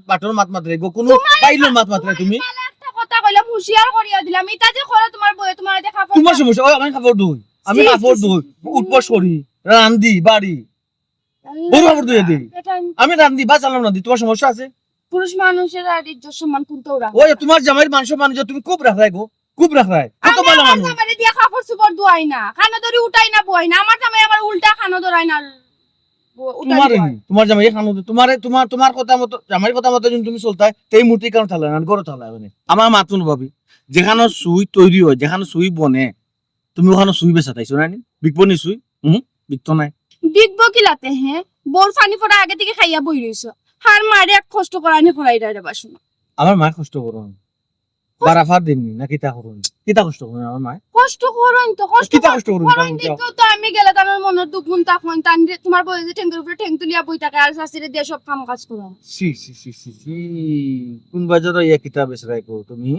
A: বাটর মাত মাত্রা রাখবো কোনো বাইলের মাত মাত্রা তুমি
C: পালা একটা কথা কইলাম হুঁশিয়ার করিয়া দিলাম এটা যে করে তোমার বউ তোমার দেখা
A: তোমার সমস্যা ওই আমি কাপড় ধুই আমি
C: ছি,
A: কাপড়
C: ছি,
A: ধুই
C: ছি।
A: উঠবস করি রান্দি বাড়ি বড় কাপড় ধুয়ে দিই আমি রান্দি বা চালাম না দিই তোমার সমস্যা আছে
C: পুরুষ মানুষের আর ইজ্জত সম্মান কোনটা ওরা
A: ওই তোমার জামাইয়ের মানুষ মানুষ তুমি খুব রাখাই গো খুব রাখাই কত ভালো
C: আমার
A: মানুষ
C: জামাইরে দিয়া কাপড় চোপড় ধোয়াই না খানা দড়ি উঠাই না বই না আমার জামাই আমার উল্টা খানা ধরাই না
A: তোমার তোমার জামাই খানো তোমার তোমার তোমার কথা মতো জামাইয়ের কথা মতো যদি তুমি চলতাই সেই মূর্তি কারণ থাকলে না গড় থাকলে মানে আমার মাতুন ভাবি যেখানে সুই তৈরি হয় যেখানে সুই বনে তুমি ওখানে সুই বেচা তাইছো না বিকবো নি সুই বিকতো নাই
C: বিগব কিলাতে হ্যাঁ বোর পানি ফোড়া আগে থেকে খাইয়া বই রইছো হার মারে এক কষ্ট করানি ফোড়াই রে বাসন
A: আমার মা কষ্ট করো বারাফার দিননি না কিতা করুন কিতা কষ্ট করুন আমার মা
C: কষ্ট করুন তো কষ্ট
A: কিতা কষ্ট করুন
C: করুন দেখো তো আমি গেলে তো আমার মনের দুঃখ মন তখন তান তোমার বই যে ঠেঙ্গের উপরে ঠেং তুলিয়া বই থাকে আর শাশুড়ি দিয়ে সব কাম কাজ করো
A: সি সি সি সি সি কোন বাজারে ইয়া কিতা বেচরাই কো তুমি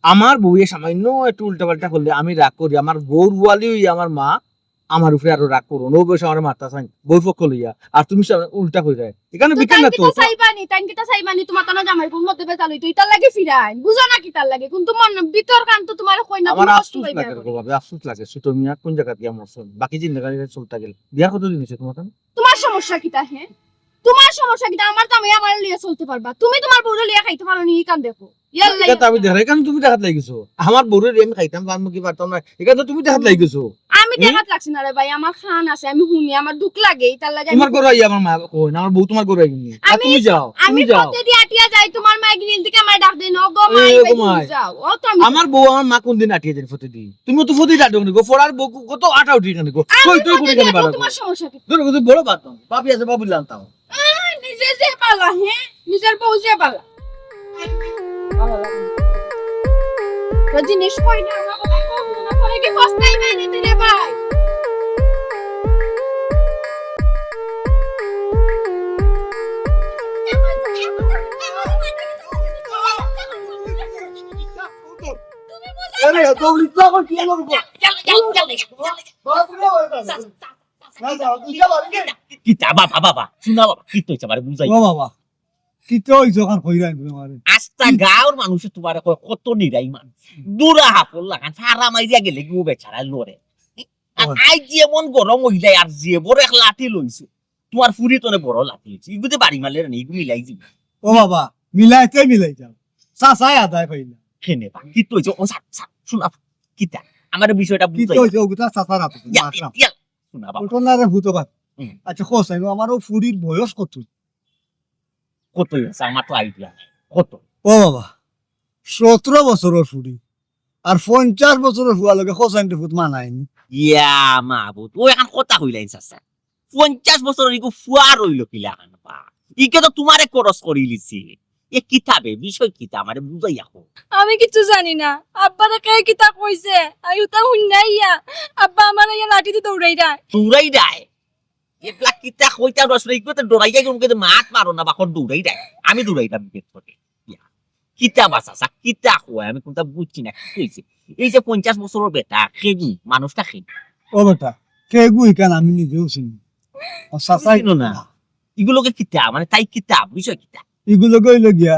A: আমার বউয়ে সামান্য একটু উল্টা পাল্টা করলে আমি রাগ করি আমার বউর ওয়ালিও আমার মা আমার উপরে আরো রাগ করো নো বসে আমার মারতা চাই বই পক্ষ লইয়া আর তুমি উল্টা কই যায় এখানে বিকেল না তো
C: তাই কিতা চাইবানি তোমার তো না জামাই বউ মধ্যে বেতালই তো ইতার লাগে ফিরাই বুঝো না কি তার লাগে কিন্তু মন ভিতর কান তো তোমার কই না
A: আমার
C: তুমি কষ্ট
A: আফসোস
C: পাইবে
A: লাগে গো বাবা আফসোস লাগে সুতো মিয়া কোন জায়গা দিয়া মরছ বাকি জিন্দেগানি চলতা গেল বিয়া কত দিন হইছে তোমার
C: তোমার সমস্যা কিতা হে তোমার সমস্যা কিতা আমার জামাই আমার লিয়ে চলতে পারবা তুমি তোমার বউরে লিয়ে খাইতে পারো নি কান দেখো ইয়াল্লা
A: এটা তো আমি দেখাই কারণ তুমি দেখাত লাগিছো আমার বউরের আমি খাইতাম পারমু কি পারতাম না এখানে তো তুমি দেখাত লাগিছো
C: আমি দেখাত লাগছি না রে ভাই আমার খান আছে আমি শুনি আমার দুঃখ লাগে তার লাগে
A: তোমার ঘরে আইয়া আমার মা কই না আমার বউ তোমার ঘরে আইনি আর
C: আমি-
A: তুমি যাও
C: আমি
A: তুমি যাও
C: প্রতিদিন আটিয়া যাই তোমার মাই গিনিল থেকে আমার ডাক দেন গো মাই
A: এ,
C: ভাই
A: গো মাই।
C: তুমি যাও ও তো আমি
A: আমার বউ আমার মা কোন দিন আটিয়ে দেন ফতেদি তুমি তো ফতেদি আটো গো ফোড়ার বউ কত আটা উঠি কেন গো কই তুই করে কেন বাড়া
C: তোমার সমস্যা কি
A: তোর কত বড় বাত পাপি আছে বাবু লানতাও
C: নিজে যে পালা হ্যাঁ নিজের বউ যে পালা জিনিস কই না আমার কথা কম না পরে কি ফসনাই মেনে দিলে ভাই
A: আরে তো লিখা কো কি করব
D: কিতা বাবা বাবা শুনা বাবা কি তো আমার বুঝাই
F: ও বাবা কি তো হইছো কান কইরাই তোমারে
D: আস্তা গাঁওর মানুষ তোমার কত নিরাই মানুষ দূরা হাপল লাগান সারা মাইরিয়া গেলে কি ও বেচারা লড়ে আর আই যেমন গরম হইলাই আর যে বড় এক লাঠি লইছে তোমার ফুরি তোরে বড় লাঠি হইছে ইগুতে বাড়ি মারলে না ইগু মিলাই যাবে
F: ও বাবা মিলাই যাও চাচাই আদায় পাইলা
D: খেনে বা কি তো হইছে ও শুনা কিতা আমার বিষয়টা
F: কি তো
D: বুঝাই
F: হইছো ওগুতা চাচার হাতে মারলাম
D: শুনা বাবা
F: ওটো না রে ভূতো বাদ
D: হুম।
F: আচ্ছা কোসাই আমারও ফুরির বয়স কত
D: কত হইছে আমার তো আইডিয়া কত
F: ও বাবা 17 বছরের ফুরি আর 50 বছরের ফুয়া লগে কোসাইনতে ফুট মানায়নি
D: ইয়া মাহবুব ও এখন কথা হইলাই চাচা 50 বছরের ইগু ফুয়া রইল কিলা এখন বা ইকে তো তোমারে খরচ করি লিছি এ কিতাবে বিষয় কিতা আমারে বুঝাই আহো
B: আমি কিছু জানি না আব্বা তাকে কিতা কইছে আমি তা শুনাইয়া আব্বা আমার ইয়া লাঠিতে দৌড়াই দেয়
D: দৌড়াই দেয় এগুলা কিতা কইতা রসলে ইগুতে দৌড়াই যায় কিন্তু মাত মারো না বাখন দৌড়াই দেয় আমি দৌড়াই দাম বের করে কিতা বাসা কিতা হয় আমি কোনটা বুঝছি না কি হইছে এই যে 50 বছরের বেটা খেদি মানুষটা খেদি
F: ও বেটা কে গুই কেন আমি নিজেও চিনি চাচা
D: চিনো না? এগুলোকে কিতা মানে তাই কিতা বিষয় কিতা?
F: এগুলো কইল গিয়া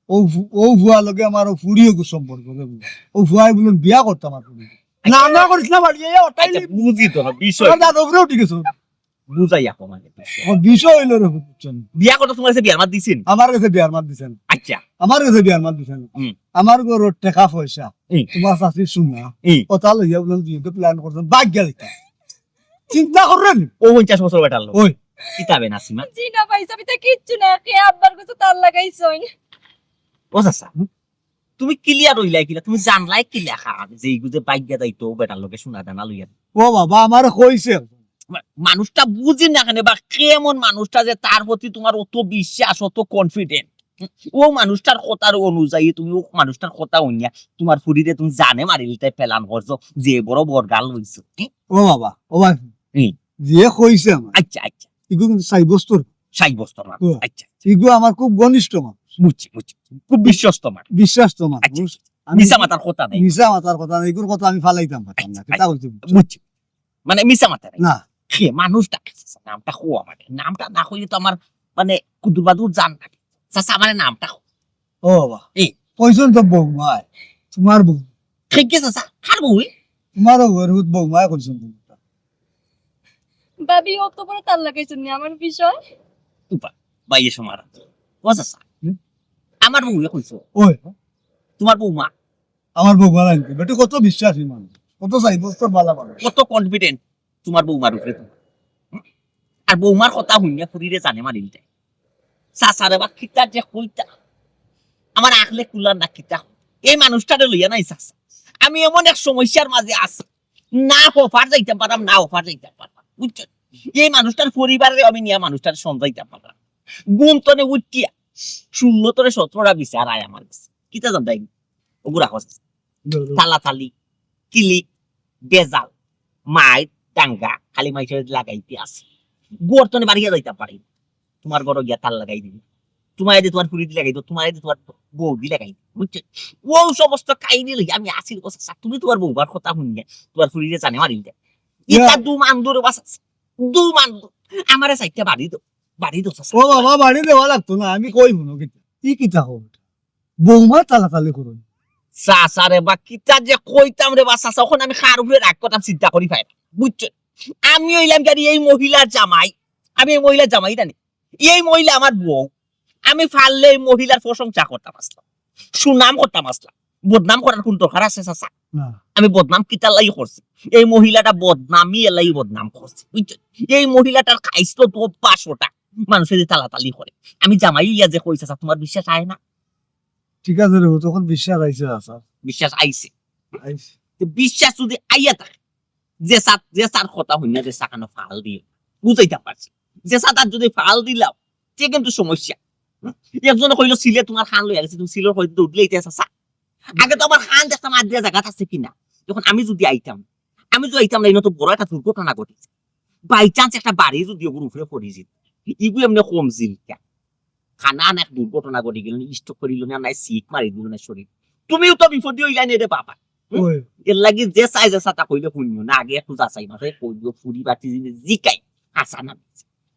F: ও ভুয়া লগে আমার ফুড়িও সম্পর্ক ও ভুয়াই বলুন বিয়া করতাম আর না না করিস না বাড়ি ওটাই
D: আচ্ছা, বুঝি তো না বিষয়
F: দাদা উপরেও ঠিক আছে
D: বুঝাই আপো মানে বিষয়।
F: ও বিষয় হইল রে বুঝছেন
D: বিয়া করতে তোমার কাছে বিয়ার মাত দিছেন?
F: আমার কাছে বিয়ার মাত দিছেন
D: আচ্ছা
F: আমার কাছে বিয়ার মাত দিছেন
D: হুম।
F: আমার ঘরের টাকা পয়সা
D: হুম।
F: তোমার চাষি শুনা
D: হুম।
F: কথা লইয়া বললাম দুইকে প্ল্যান করছেন ভাগ্য দিতা চিন্তা করেন
D: ও 50 বছর বেটালো
F: ওই
D: কিতাবে নাসিমা
B: জিনা পাইছে আমি তো কিচ্ছু না কে আব্বার কাছে তার লাগাইছই
D: ও চাচা তুমি ক্লিয়ার হইলাই কিলা তুমি জানলাই কি লেখা যে এইগুলো বাইক যাইতো বেটার লোকে শোনা জানা লইয়া
F: ও বাবা আমার কইছে
D: মানুষটা বুঝি না কেন বা কেমন মানুষটা যে তার প্রতি তোমার অত বিশ্বাস অত কনফিডেন্ট ও মানুষটার কথার অনুযায়ী তুমি ও মানুষটার কথা হইয়া তোমার ফুরিতে তুমি জানে মারিলতে প্ল্যান করছো যে বড় বড়গাল হইছো
F: ও বাবা ও ভাই
D: হুম।
F: যে কইছে আমার
D: আচ্ছা আচ্ছা
F: এগুলো কিন্তু 6 বছর
D: 60 বছর না
F: ও।
D: আচ্ছা
F: এগুলো আমার খুব ঘনিষ্ঠ মানুষ
D: বুঝছি বুঝছি খুব বিশ্বস্ত তোমার
F: বিশ্বাস তো
D: আচ্ছা
F: মানুষ আমি
D: মিশা মাতার কথা নাই
F: মিশা মাতার কথা না এগুলোর কথা আমি ফালাইতাম পারতাম না কেটা বলছি
D: বুঝছি মানে মিশা মাতা নাই
F: না
D: সে মানুষটা নামটা হো আমার নামটা না হইলে তো আমার মানে কুদুরবাদুর জান না চাচা আমার নামটা হো
F: ও বাবা
D: এই।
F: কইছেন তো বৌমায় তোমার বউ
D: ঠিক আছে চাচা আর বউই
F: তোমারও ঘর বৌমায় কইছেন
B: ভাবি ও তো বড় তার লাগাইছেন আমার বিষয়
D: বাইয়ে সমার ও চাচা
F: হুম?
D: আমার বউয়ে কইছো
F: ওই
D: তোমার বউমা
F: আমার বৌমা লাগবে বেটু কত বিশ্বাসী মানুষ কত 6 বছর বালা মানুষ
D: কত কনফিডেন্ট তোমার বৌমার উপরে তোমার। আর বৌমার কথা হইয়া ফুরিরে জানে মারিলতে চাচারে বা খিতা যে কইতা আমার আখলে কুলার না খিতা এই মানুষটারে লইয়া নাই চাচা আমি এমন এক সমস্যার মাঝে আছি না অফার যাইতে পারলাম না অফার যাইতে পারলাম বুঝছেন এই মানুষটার পরিবারে আমি নিয়ে মানুষটার সন্ধাইতে পারলাম গুম তনে উঠিয়া 16 তরে 17টা বিচার আয় আমার কাছে কিতা জানতাই ওগুলা হচ্ছে তালাতালি কিলিক বেজাল মাইট ডাঙ্গা খালি মাইসের লাগাইতে আছে গর্তনে বাড়িয়া যাইতে পারি তোমার বড় গিয়া তাল লাগাই দিবি তোমার এদি তোমার পুরি লাগাই দিও তোমার এদি তোমার বউ দি লাগাই দিও বুঝছো ও সমস্ত কাহিনী লই আমি আসির কথা তুমি তোমার বউবার কথা শুনিয়া তোমার পুরিরে জানে মারিল দে ইটা দু মান্দুর বাস দু মান্দুর আমারে সাইতে বাড়ি দো
F: ও বাবা বাড়ি দেওয়া লাগতো না আমি কই মনো কিতা কি কিতা হল বৌমা তালাতালি করুন
D: সাসারে বা কিতা যে কইতাম রে বা সাসা ওখানে আমি খার উপরে রাগ করতাম চিন্তা করি পাই বুঝছো আমি হইলাম কি এই মহিলার জামাই আমি এই মহিলার জামাই জানি এই মহিলা আমার বউ আমি ফাললে এই মহিলার প্রশংসা করতাম আসলাম সুনাম করতাম আসলাম বদনাম করার কোন দরকার আছে চাচা
F: না
D: আমি বদনাম কিতা লাই করছি এই মহিলাটা বদনামি এলাই বদনাম করছে বুঝছো এই মহিলাটার খাইছিল তো 500টা মানুষের তালাতালি করে আমি জামাই ইয়া যে কইছে তোমার বিশ্বাস আয় না
F: ঠিক আছে রে তখন বিশ্বাস আইছে স্যার
D: বিশ্বাস আইছে
F: আইছে
D: তো বিশ্বাস যদি আইয়া থাকে যে সার কথা হইনা যে সাকানো ফাল দিও বুঝাইতে পারছি যে সাতার যদি ফাল দিলাম সে কিন্তু সমস্যা একজনে কইলো সিলে তোমার খান লই গেছে তুমি সিলের হয়তো উঠলে ইতিহাস আছে আগে তো আমার খান দেখতাম আদ্রিয়া জায়গা আছে কিনা যখন আমি যদি আইতাম না ইনো তো বড় একটা দুর্ঘটনা ঘটেছে বাই চান্স একটা বাড়ি যদি ওগুলো উপরে পড়ে যেত ইগু এমনি কম জিলকা খানা না এক দুর্ঘটনা ঘটে গেল স্টক করিল না নাই সিট মারি দিল না শরীর তুমিও তো বিপদে হইলা নে রে বাবা
F: ওই
D: এর লাগি যে সাইজ সাতা কইলে শুনিও না আগে একটু যাচাই মাথায় কইলো ফুরি বাতি জিকাই হাসা না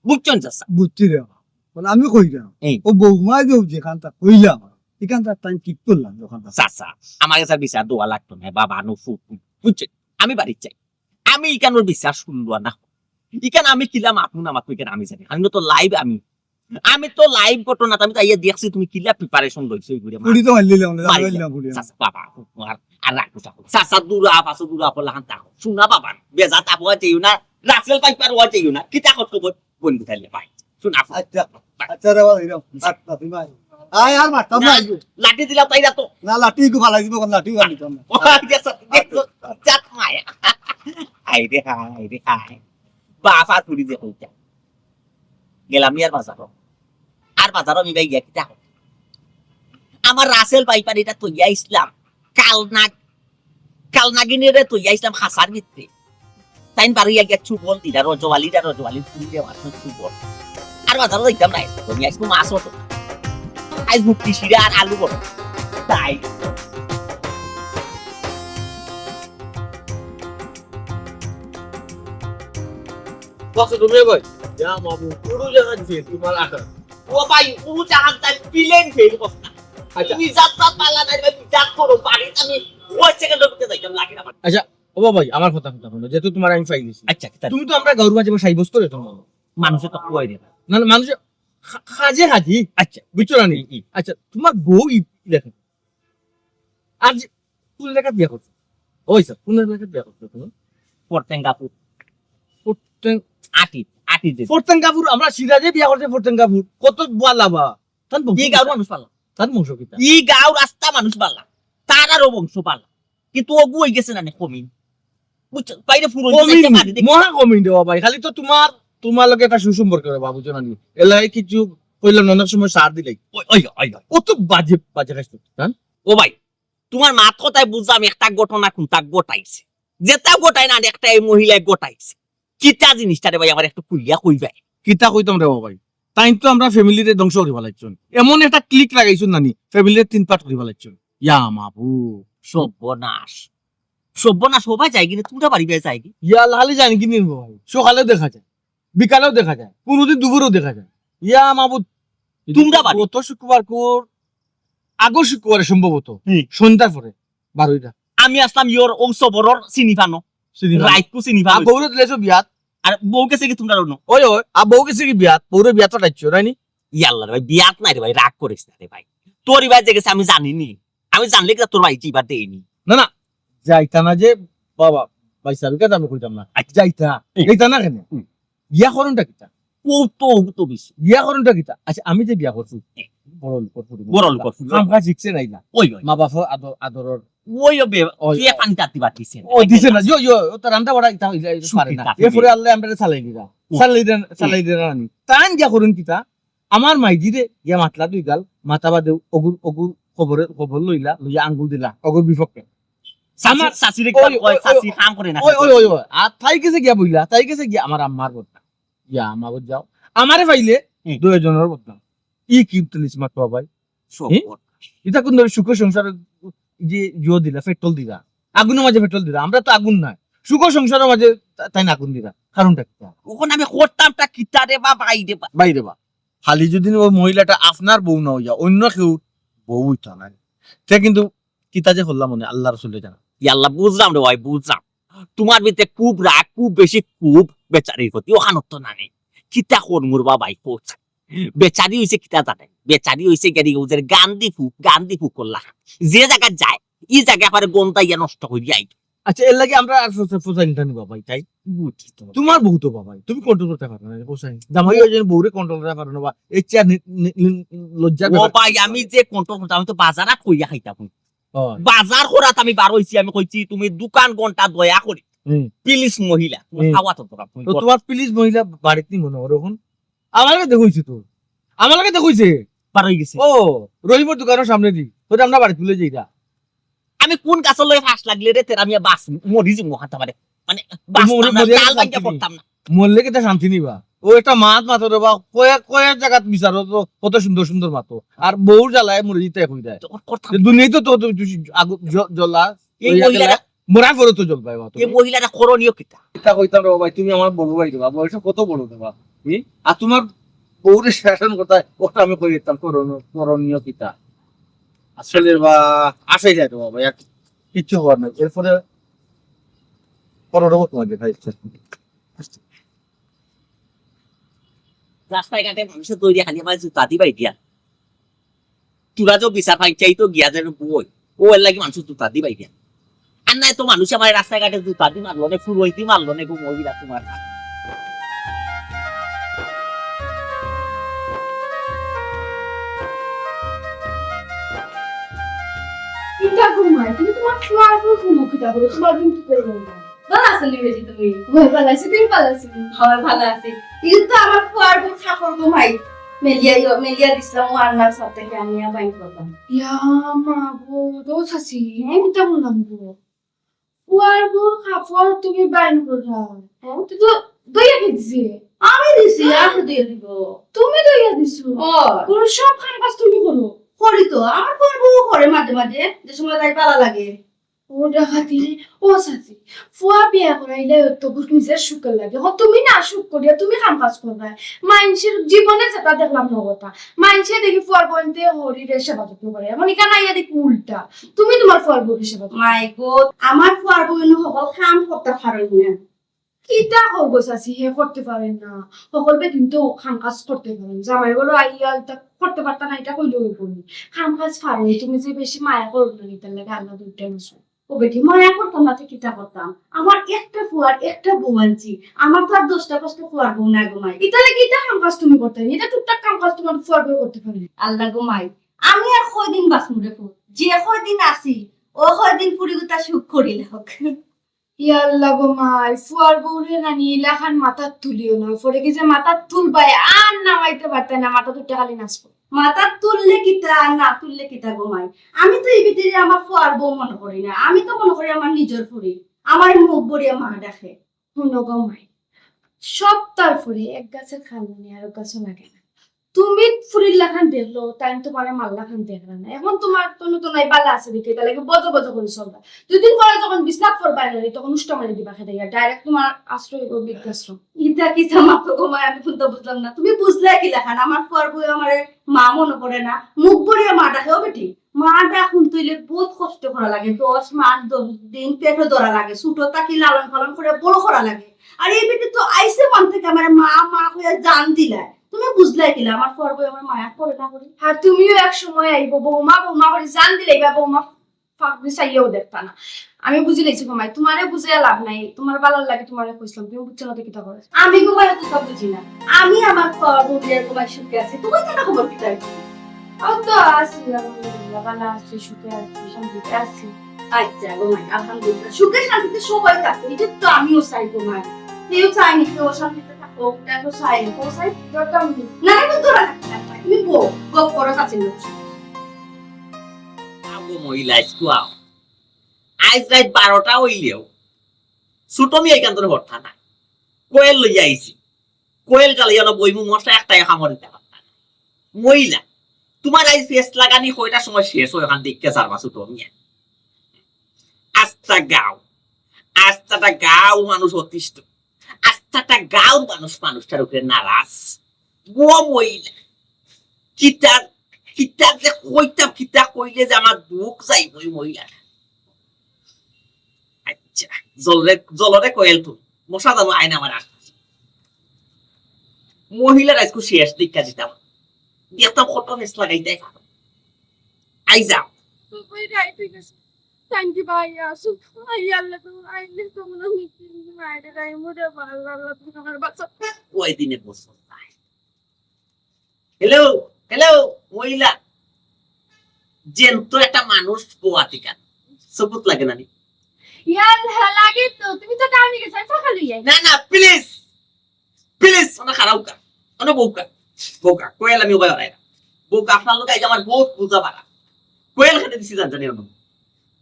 D: বুঝছেন চাচা
F: বুঝছি রে বলে আমি কই গেলাম
D: এই।
F: ও বৌমা যে যেখানটা কইলাম এখানটা টাইম ঠিক করলাম যখন
D: চাচা আমার কাছে বিচার দেওয়া লাগতো না বাবা নো ফুট বুঝছেন আমি বাড়ি চাই আমি ইকানোর বিচার শুনলো না ইকান আমি কিলাম আপন আমাকে ইকান আমি জানি আমি তো লাইভ আমি তো লাইভ ঘটনা আমি তাইয়া দেখছি তুমি কিলা প্রিপারেশন লইছো এই
F: পুরি তো মারলিলাম না
D: মারিলাম।
F: মারলিলাম পুরি
D: চাচা বাবা আর রাখো থাকো চাচা দূরা পাশো দূরা পড়লা হান থাকো শোনা বাবা বেজা তাপ হওয়া চাইও না রাসেল পাইপার হওয়া চাইও না কিতা কত বন্ধু থাকলে ভাই শোনা
F: আচ্ছা আচ্ছা রে বাবা এরকম আচ্ছা তুমি আয় আর মারতাম না
D: লাঠি দিলা তাইরা তো
F: না লাঠি কো ফালাই দিব কোন লাঠি গালি তোম
D: চাট মায়া আইরে হাই বাবা তুলি যে হইতা গেলাম নি আর বাজার আমি ভাই গিয়া কিতা আমার রাসেল পাইপারিটা তৈয়া ইসলাম কালনাগিনীরে তৈয়া ইসলাম হাসার ভিতরে তাইন বাড়িয়া গিয়া চুবল দিলা রজওয়ালিটা ফুল দিয়ে মারছে চুবল আর বাজারও যাইতাম নাই তুমি আজকে মাছ হতো আজ মুক্তি শিরা আর আলু বড় তাই
A: বসে তুমি কই ইয়া মামু পুরো জায়গা দিছে তোমার আটা
D: ও ভাই ও জাহাজ তাই প্লেন ফেল করতা
A: আচ্ছা
D: তুমি যাত্রা পালা নাই ভাই বিচার করো বাড়ি আমি ওই সেকেন্ড ঢুকতে যাইতাম লাগে না
A: আচ্ছা ও ভাই আমার কথা শুনো যেহেতু তোমার আমি ফাই দিছি
D: আচ্ছা
A: তুমি তো আমরা গৌর মাঝে সাই বস্তু রে তোমার
D: মানুষে তো কই দেনা
A: না না মানুষ খাজে হাজি আচ্ছা বুঝছো না নি আচ্ছা তোমার বউ দেখো আজ কোন লেখা বিয়া করছো ওই স্যার কোন লেখা বিয়া করছো তুমি
D: পরতেঙ্গাপুর
A: ফোর্টেন
D: আটি যে
A: ফোর্টেন কাপুর আমরা সিরাজে বিয়া করছে ফোর্টেন কাপুর কত বালাবা তার
D: ই গাঁর মানুষ পালা
A: তার বংশ কিতা
D: ই গাঁও রাস্তা মানুষ পালা তারারও বংশ পালা কিন্তু ও বই গেছে না কমিন বুঝছো বাইরে ফুরো
A: মহা কমিন দেওয়া ভাই খালি তো তোমার লগে একটা সুসম্পর্ক রে বাবু জানা নি এলাই কিছু কইলাম অনেক সময় সার দিলাই
D: ওই ওই
A: ও তো বাজে খাইছো জান
D: ও ভাই তোমার মাত কথায় বুঝলাম আমি একটা ঘটনা কোনটা গোটাইছে যেটা গোটাই না একটা এই মহিলায় গোটাইছে কিটা জিনিসটা রে ভাই আমার একটু কুইয়া কইবে
A: কিতা কইতাম রে ভাই তাই তো আমরা ফ্যামিলিরে ধ্বংস করি ফেলাইছুন এমন একটা ক্লিক লাগাইছুন নানি ফ্যামিলির 3 পার্ট করি ফেলাইছুন ইয়া মাবু
D: সর্বনাশ সর্বনাশ হবা যায় কিনা তোমরা বাড়ি বেয়ে যায় কি
A: ইয়া লালি জানি কি নিন ভাই সকালেও দেখা যায় বিকালেও দেখা যায় কোনদিন দুপুরেও দেখা যায় ইয়া মাবু
D: তোমরা বাড়ি
A: গত শুক্রবার আগর শুক্রবারে সম্ভবত
D: হুম।
A: সন্ধ্যার পরে 12টা
D: আমি আসলাম ইয়োর অংশ বড়র চিনি পানো রাইটকু চিনি পানো
A: বউরে দিলেছো বিয়াত
D: আর বউ গেছে কি তোমরা অন্য
A: ওই আর বউ গেছে কি বিয়াত বউরে বিয়াত পাঠাইছো রাইনি
D: ইয়াল্লা রে ভাই বিয়াত নাই রে ভাই রাগ করিস না রে ভাই তোর ভাই যে গেছে আমি জানিনি আমি জানলে কি তোর ভাই চিবার দেয়নি
A: না না যাইতা না যে বাবা ভাই সাবিকা আমি কইতাম না
D: আচ্ছা।
A: যাইতা এইতা না কেন বিয়া করুনটা কিতা
D: ও তো বেশি
A: বিয়া করুনটা কিতা আচ্ছা আমি যে বিয়া করছি বড় লোক কাম কাজ শিখছে নাই না
D: ওই ওই
A: মা বাবা আদরের
D: ওই বে
A: ওই,
D: কে পানি তাতি বাতিছে
A: ও দিছে না ইয়ো ও তার রান্না বড়া ইতা পারে না
D: সুখী
A: এরপরে আল্লাহ আমরা চালাই দিরা চালাই দিরা রানি তান গিয়া করুন কিতা আমার মাইজি রে গিয়া মাতলা দুই গাল মাথা বাদে অগুর খবর লইয়া আঙ্গুল দিলা অগুর বিপক্ষে
D: আমার শাশুড়ি
A: ওই, ওই,
D: শাশুড়ি কাম করে না
A: ওই আর তাই গেছে গিয়া বইলা তাই গেছে গিয়া আমার আম্মার বদনাম ইয়া আমার যাও আমারে পাইলে
D: হুম।
A: দুইজনের বদনাম ই কি তুলিস মাত ভাই এটা কোন ধরে সুখ সংসারে যে জিও দিলা পেট্রোল দিলা আগুনের মাঝে পেট্রোল দিলা আমরা তো আগুন নাই সুখ সংসারের মাঝে তাই না আগুন দিলা কারণটা কি
D: ওখানে আমি করতামটা কিতা রে বা বাই রে বা
A: বাইরে বা খালি যদি ওই মহিলাটা আপনার বউ না হইয়া অন্য কেউ বউ হইতা নাই তে কিন্তু কিতা যে করলাম মনে আল্লাহ রসুল জানা
D: ইয়াল্লা বুঝলাম রে ভাই বুঝলাম তোমার ভিতরে খুব রাগ খুব বেশি খুব বেচারির প্রতি ওখানে তো নাই কিতা কর্মুর বা ভাই পৌঁছা বেচারি হইছে কিতা জানে বেচারি হইছে গাড়ি ওদের গান্ধী ফুক করলা যে জায়গা যায় এই জায়গা পারে গন্তা ইয়া নষ্ট হয়ে যাই
A: আচ্ছা এর লাগে আমরা আর পোষাই নিতে নিবা ভাই তাই তোমার বউ তো বাবাই তুমি কন্ট্রোল করতে পারো না পোষাই জামাই ওই জন্য বউরে কন্ট্রোল করতে পারো না বা এই চেয়ার লজ্জা
D: ও ভাই আমি যে কন্ট্রোল করতাম আমি তো বাজারা কইয়া খাইতাম বাজার করাত আমি বার হইছি আমি কইছি তুমি দোকান ঘন্টা দয়া করি প্লিজ মহিলা খাওয়া তো
A: তো তোমার প্লিজ মহিলা বাড়িতে মনে করো এখন আমাকে দেখুইছি তো আমাকে দেখুইছে
D: বার হয়ে গেছে
A: ও রহিমর দোকানের সামনে দি ওটা আমরা বাড়ি তুলে যাই
D: আমি কোন গাছের লয়ে ফাঁস লাগলে রে তেরা আমি বাস মরি যে মহাতা পারে মানে পড়তাম না
A: মরলে কেটে শান্তি নিবা ও একটা মাতো রে বা কয়েক জায়গাত বিচারো তো কত সুন্দর সুন্দর মাতো আর বউর জ্বালায় মরে যেতে হয়ে যায় দুনিয়ায় তো জ্বলা
D: এই মহিলারা
A: মোরা করে তো জ্বলবাই
D: এই মহিলারা করণীয় কিতা
A: এটা কইতাম রে ভাই তুমি আমার বড় ভাই দেবা বয়স কত বড় দেবা আর তোমার বউরে শাসন কথা ওটা আমি কই দিতাম করণীয় কিতা আসলে বা আসে যায় তো বাবা কিচ্ছু হওয়ার নাই এরপরে পরবর্তী তোমাকে ভাই
D: রাস্তায় ঘাটে মানুষের তৈরি খালি আমার জুতা দিবাই দিয়া তোরা তো বিচার পাই চাই তো গিয়া যেন বই ও এর লাগে মানুষের জুতা দিবাই দিয়া আর নাই তো মানুষ আমার রাস্তায় ঘাটে জুতা দি মারলো না ফুল হইতে মারলো না গো মহিলা তোমার
E: কিতা ঘুমাই তুমি তোমার শোয়ার পর ঘুমো কিতা বলো তোমার দিন কি করে ঘুমাই ভালো আছেন বেজি তুমি হয় ভালো আছি তুমি ভালো আছি
C: হয় ভালো আছে কিন্তু আমার ফুয়ার বউ ঠাকুর গো ভাই মেলিয়া দিছিলাম ও আন্নার সাথে আনিয়া বাইন করতাম
E: ইয়া মা গো দোষ আছি কিতা বললাম গো ওয়ার গো খাফর তুমি বাইন করো হ্যাঁ তুই তো দইয়া দিছি
C: আমি দিছি আর দিয়ে দিব
E: তুমি দইয়া দিছো
C: ও
E: কোন সব খান কাজ তুমি করো
C: করি তো আমার ফুয়ার বউ করে মাঝে মাঝে যে সময় তাই পালা লাগে
E: ওটা খাতিরে ও সাথে ফুয়া বিয়া করাইলে তো নিজের সুখের লাগে তুমি না সুখ করিয়া তুমি কাম কাজ করবা মানুষের জীবনে যেটা দেখলাম নগতা মানুষে দেখি ফুয়ার বইতে হরিরের সেবা যত্ন করে এখন এখানে আইয়া দেখি উল্টা তুমি তোমার ফুয়ার বউয়ের সেবা যত্ন
C: মাই গড আমার ফুয়ার বইন সকল কাম করতে পারেন না
E: কিতা হব চাচি হে করতে পারেন না সকলকে কিন্তু কাম কাজ করতে পারেন জামাই বলো আইয়া এটা করতে পারতা না এটা কইলেও বলি কাম কাজ পারো তুমি যে বেশি মায়া করো না নিতে লাগে আল্লাহ দুইটা নসো
C: ও বেটি মায়া করতাম না তো কিতা করতাম আমার একটা ফুয়ার একটা বউ আনছি আমার তো আর 10টা 5টা ফুয়ার বউ না গোমাই
E: ইতালে কিতা কাম কাজ তুমি করতে এটা টুকটাক কাম কাজ তোমার ফুয়ার বউ করতে পারে
C: আল্লাহ গোমাই আমি আর কয়দিন বাঁচমু রে ফুল যে কয়দিন আছি ও কয়দিন পুরি গুতা সুখ করিল হোক
E: ইয়াল্লা গো মাই ফুয়ার বউরে নানি ইলাখান মাথা তুলিও না পরে কি যে মাথা তুলবাই আর নামাইতে পারতে না মাথা দুটো খালি নাচবো
C: মাথা তুললে কিতা আর না তুললে কিতা গোমাই আমি তো এই ভিতরে আমার ফুয়ার বউ মনে করি না আমি তো মনে করি আমার নিজের ফুরি আমার মুখ বড়িয়া মা ডাকে
E: শুনো গো মাই সপ্তাহ ফুরি এক গাছের খালনি আর এক গাছও লাগে না তুমি ফুরির লাখান দেখলো তাই তোমার মাল্লা খান দেখলা না এখন তোমার তো নতুন নাই বালা আছে দেখে এটা লাগে বজ বজ করে চলবা দুদিন পরে যখন বিছনাত করবা না তখন উষ্টা মারি দিবা খেতে ডাইরেক্ট তোমার আশ্রয় ও বৃদ্ধাশ্রম
C: ইটা কিতা মাতো গোমাই আমি শুনতে বুঝলাম না তুমি বুঝলে কি লেখান আমার ফুয়ার বউ আমার মা মনে পড়ে না মুখ বড়িয়া মা ডাকে ও বেটি মা ডাকুন তুইলে বহুত কষ্ট করা লাগে 10 মাস 10 দিন পেটে ধরা লাগে ছোটো তাকি লালন পালন করে বড় করা লাগে আর এই বেটি তো আইসে মন থেকে আমার মা মা হয়ে জান দিলা তুমি বুঝলে কিলা আমার ফুয়ার বউ আমার মায়া করে না করি
E: আর তুমিও এক সময় আইবো বৌমা বৌমা করে জান দিলে বা বৌমা ফাঁকরি চাইয়াও দেখতা না আমি বুঝি লেছি ঘুমাই তোমারে বুঝে লাভ নাই তোমার ভালো লাগে তোমারে কইছিলাম তুমি বুঝছো না তো কিটা করে
C: আমি গোমাই তো সব বুঝি না আমি আমার ফুয়ার বউ দিয়ে গোমাই সুখে আছি তুমি তো না খবর কিতা
E: ও তো আছি আলহামদুলিল্লাহ ভালো আছি সুখে আছি শান্তিতে আছি
C: আচ্ছা গোমাই আলহামদুলিল্লাহ সুখে শান্তিতে সবাই থাকো এটা তো আমিও চাই গোমাই কেউ চাইনি কেউ শান্তিতে থাকো এটা তো চাই ও চাই
E: যতম
C: না আমি ধরা রাখতে তুমি বউ গপ করো কাছে লোক
D: আগো মহিলা স্কুয়াও আজ রাত 12টা হইলেও ছোট মেয়ে এখান ধরে হঠা না কোয়েল লইয়া আইছি কোয়েল গালি যেন বইমু মশলা একটাই খামর দিতে পারতা না মহিলা তোমার আজ ফেস লাগানি কয়টার সময় শেষ হয় ওখান দেখতে সারবা ছোট মেয়ে আস্তাটা গাও মানুষ অতিষ্ঠ আস্তাটা গাও মানুষ মানুষটার উপরে নারাজ ও মহিলা কিতাব কিতাব যে কইতাম কিতাব কইলে যে আমার দুঃখ যাইব ওই মহিলাটা আচ্ছা জলরে কয়েল তুই মশা দানো আইন আমার আসছে মহিলার আজকে শেষ দীক্ষা দিতাম দেখতাম কত মেস লাগাই দেয় আই যাও
B: তুই রাইট ঠিক আছে থ্যাংক ইউ ভাই আসুক আই আল্লাহ তুমি আইলে তো মনে হচ্ছে মায়ের গায়ে মোরে ভালো আল্লাহ তুমি আমার বাচ্চা
D: ওই দিনে বসো হ্যালো হ্যালো মহিলা জেন্ত একটা মানুষ পোয়াতি কেন সবুত লাগে না
E: ইয়াল্লা লাগে তো তুমি তো টাইমে গেছ ফাঁকা লই আই
D: না না প্লিজ প্লিজ ওনা খারাপ কা ওনা বউকা কোয়েল আমি উপায় নাই বউকা আপনার লোক আজ আমার বহুত বুঝা পারা কোয়েল খেতে দিছি জানি না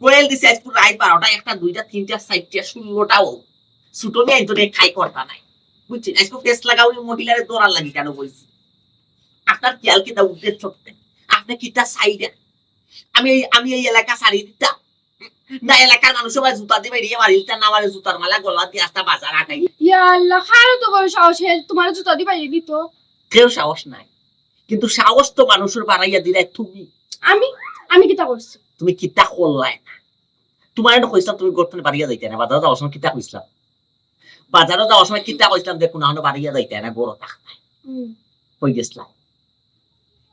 D: কোয়েল দিছি আজ পুরো রাত 12টা একটা দুইটা তিনটা চারটা 16টাও ছুটো নিয়ে আইতো খাই করতা নাই বুঝছেন আজকে ফেস লাগাও মহিলারে দৌড়ার লাগি কেন বলছি আপনার খেয়াল কিতা উদ্দেশ্য আপনি কিতা চাইরা আমি এই এলাকা সারি দিতাম না এলাকার মানুষ সবাই জুতা দিয়ে বেরিয়ে মারিলতা না মারে জুতার মালা গলা দিয়ে আসতা বাজার আটাই
E: ইয়াল্লা খারো তো বড় সাহস হে তোমার জুতা দিবা দিত
D: কেউ সাহস নাই কিন্তু সাহস তো মানুষের বাড়াইয়া দিলে তুমি
E: আমি কিতা করছি
D: তুমি কিতা করলাই না তোমার এটা কইছিলাম তুমি গর্তনে বাড়িয়া যাইতে না বাজারে যাওয়ার সময় কিতা কইছিলাম বাজারে যাওয়ার সময় কিতা কইছিলাম দেখুন না বাড়িয়া যাইতে না গরো থাকতে কই গেছিলাম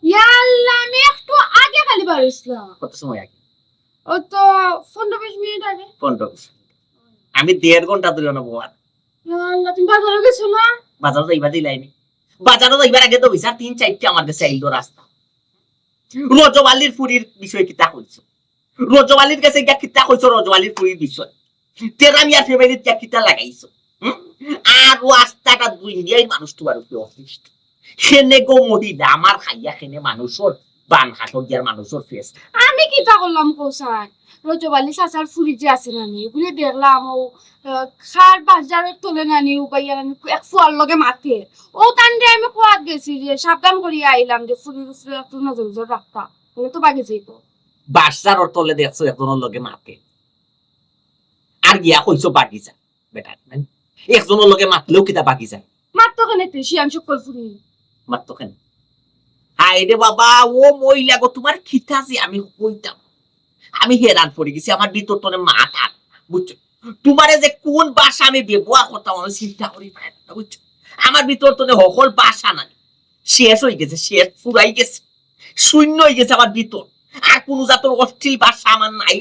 E: ইয়াল্লা আমি একটু আগে খালি বাড়িছিলাম
D: কত সময় আগে
E: ও তো 15-20 মিনিট আগে
D: 15 আমি 1.5 ঘন্টা ধরে অনুভব
E: ইয়াল্লা তুমি বাজারে গেছো না
D: বাজারে যাইবা দিলাইনি বাজারে যাইবার আগে তো বিচার 3-4টা আমার কাছে আইলো রাস্তা রজওয়ালির ফুরির বিষয় কিতা কইছো রজওয়ালির কাছে গিয়া কিতা কইছো রজওয়ালির ফুরির বিষয় তেরামিয়া ফ্যামিলির গিয়া কিতা লাগাইছো আর ও আস্তাটা দুই ইন্ডিয়ার মানুষ তো আর কি অফিস সেনে গো মহিলা আমার খাইয়া খেনে মানুষের বান হাটক দিয়ার মানুষের ফেস
E: আমি কিতা করলাম কোসাই রজবালি সাসার ফুরি যে আছে নানি এগুলো দেখলাম ও খার বাজারের তোলে নানি উপাইয়া নানি এক ফুয়ার লগে মাতে ও তান্ডে আমি খোয়াত গেছি যে সাবধান করিয়া আইলাম যে ফুরির উপরে একটু নজর রাখতা বলে তো বাগে যাইতো
D: বাসার তলে দেখছো একজনের লগে মাতে আর গিয়া কইছো বাকি যায় বেটা একজনের লগে মাতলেও কিতা বাকি যায়
E: মাত্র কেনে তেছি আমি সকল ফুরি
D: মাত্র কেন আইরে বাবা ও মহিলা গো তোমার খিতা আছে আমি কইতাম আমি হেরান পড়ে গেছি আমার ভিতর তোনে মাথা বুঝছো তোমারে যে কোন ভাষা আমি ব্যবহার করতাম আমি চিন্তা করি পাই না বুঝছো আমার ভিতর তোনে সকল ভাষা নাই শেষ হয়ে গেছে শেষ ফুরাই গেছে শূন্য হয়ে গেছে আমার ভিতর আর কোন জাতের অশ্লীল ভাষা আমার নাই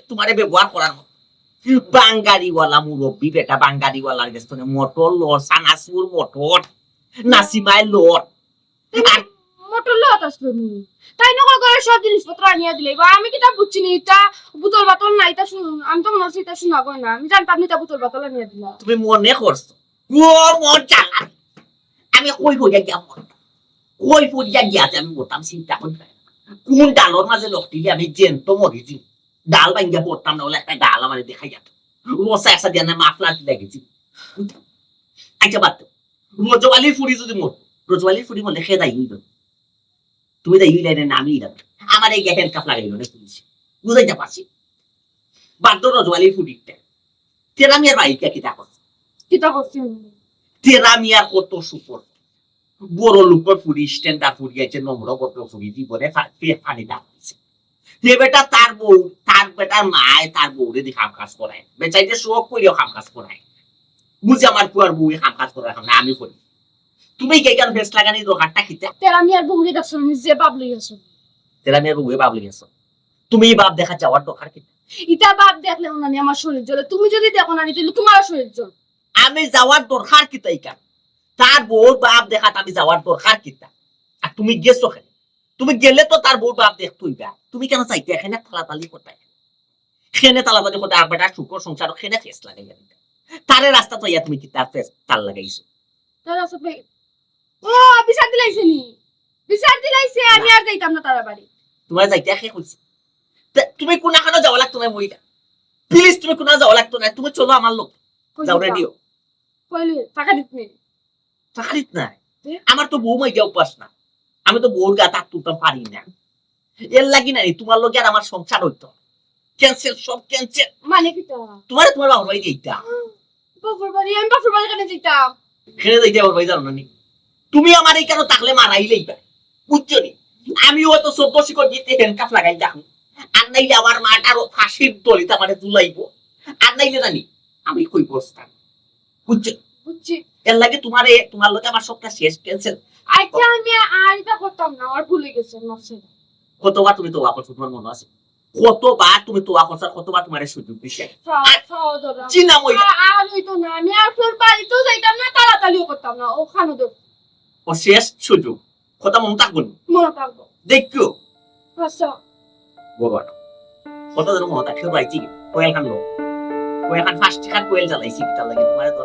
D: তোমারে ব্যবহার করার মতো বাঙ্গারিওয়ালা মুরব্বী বেটা বাঙ্গারিওয়ালার গেছে তোনে মটর লর সানাসুর মটর নাসিমাই লর আর
E: মোটর লত আসলো নি তাই না করে সব জিনিসপত্র আনিয়া দিলে বা আমি কিতা বুঝছি নি এটা বোতল বাতল না এটা শুন আমি তো মনে হচ্ছে এটা শোনা গয় না আমি জানতাম নি তা বোতল বাতল আনিয়া দিলা
D: তুমি মনে করছো ও মন চালা আমি কই কইয়া গিয়া মরতাম কই কইয়া গিয়া যে আমি মরতাম চিন্তা করি না। কোন ডালর মাঝে লকটি আমি জেন্ত মরিছি ডাল ভাঙ্গিয়া পড়তাম না হলে একটা ডাল আমার দেখাই যেত রসা একটা দিয়ে না মাফলার লেগেছি আচ্ছা বাদ রোজওয়ালির ফুড়ি যদি মর রোজওয়ালির ফুড়ি মরলে খেয়ে দায়ী হইল তুমি দায়ী হইলে না আমি আমার এই হ্যান্ড কাপ লাগাইল না পুলিশ বুঝাইতে পারছি বাদ রোজওয়ালির ফুড়িটা তেরা মেয়ের বাড়িটা কিতা করছে
E: কিতা করছি আমি
D: তেরা মিয়ার কত সুপর বড় লোকের ফুড়ি স্ট্যান্ডার ফুড়ি আছে নম্র পত্র ফুড়ি জীবনে পানি ডাকছে যে বেটা তার বউ তার বেটার মায় তার বউরে দিয়ে কাম কাজ করায় বেচাইতে শোক করিও কাম কাজ করায় বুঝে আমার পুয়ার বউ কাম কাজ করায় না আমি করি তুমি কে কেন ফেস লাগানি দোকানটা খিতে
E: তেরা আমি আর বহুরে দেখছো আমি যে বাপ লই আছো
D: তেরা মেয়ের বউয়ে বাবলি গেছো তুমি বাপ দেখা যাওয়ার দরকার কি
E: ইটা বাপ দেখলে না আমি আমার শরীর জ্বলে তুমি যদি দেখো না তাহলে তোমার শরীর জ্বল
D: আমি যাওয়ার দরকার কি তাই কার তার বউর বাপ দেখাত আমি যাওয়ার দরকার কি তা আর তুমি গেছো কেন তুমি গেলে তো তার বউর বাপ দেখতই বা তুমি কেন চাইতে এখানে তালাতালি কোথায় খেনে তালাতালি কোথায় আর বেটা শুকর সংসার খেনে ফেস লাগাই তারে রাস্তা তো ইয়া তুমি কি তার ফেস তাল লাগাইছো
E: তারা সব ও বিচার দিলাইছে নি বিচার দিলাইছে আমি আর যাইতাম না তারা বাড়ি
D: তোমার যাইতে শেষ হয়েছে তুমি কোনাখানো যাওয়া লাগতো না মহিলা প্লিজ তুমি কোনা যাওয়া লাগতো না তুমি চলো আমার লোক যাও রেডিও
E: কইলে টাকা দিতে
D: চাকরিত নাই আমার তো বউ মাইয়া উপাস না আমি তো বউর গা তাক তুলতাম পারি না এর লাগি নাই তোমার লোক আর আমার সংসার হইতো ক্যান্সেল সব ক্যান্সেল
E: মানে কি তো
D: তোমার তোমার বাবার বাড়ি যাইতা
E: বাপর বাড়ি আমি বাপর বাড়ি কেন যাইতাম
D: খেলে যাইতে আমার বাড়ি জানো না নি তুমি আমার এই কেন তাকলে মারাইলেই বা বুঝছো নি আমি হয়তো 14 শিকড় দিতে হ্যান্ডকাফ লাগাই দেখো আর নাইলে আমার মাটারও ফাঁসির দলিতে আমার জুলাইবো আর নাইলে জানি আমি কই বসতাম বুঝছো
E: বুঝছি
D: এর লাগে তোমার লোকে আমার সবটা শেষ ক্যান্সেল
E: আচ্ছা আমি আর এটা করতাম না আর ভুলে গেছে নফসে
D: কতবার তুমি তো ওয়াকর তোমার মনে আছে কতবার তুমি তো ওয়াকর কতবার তোমার সুযোগ দিছে চিনা মই
E: আর হইতো না আমি আর তোর বাড়িতেও যাইতাম না তাড়াতাড়িও করতাম না ওখানে তো
D: ও শেষ সুযোগ কথা মন থাকবো
E: মনে থাকবো
D: দেখো
E: আচ্ছা
D: বড় কত জন মনে থাকে রাইছি কোয়েল খান লো কোয়েল খান ফার্স্ট খান কোয়েল জ্বালাইছি তার লাগে তোমার তো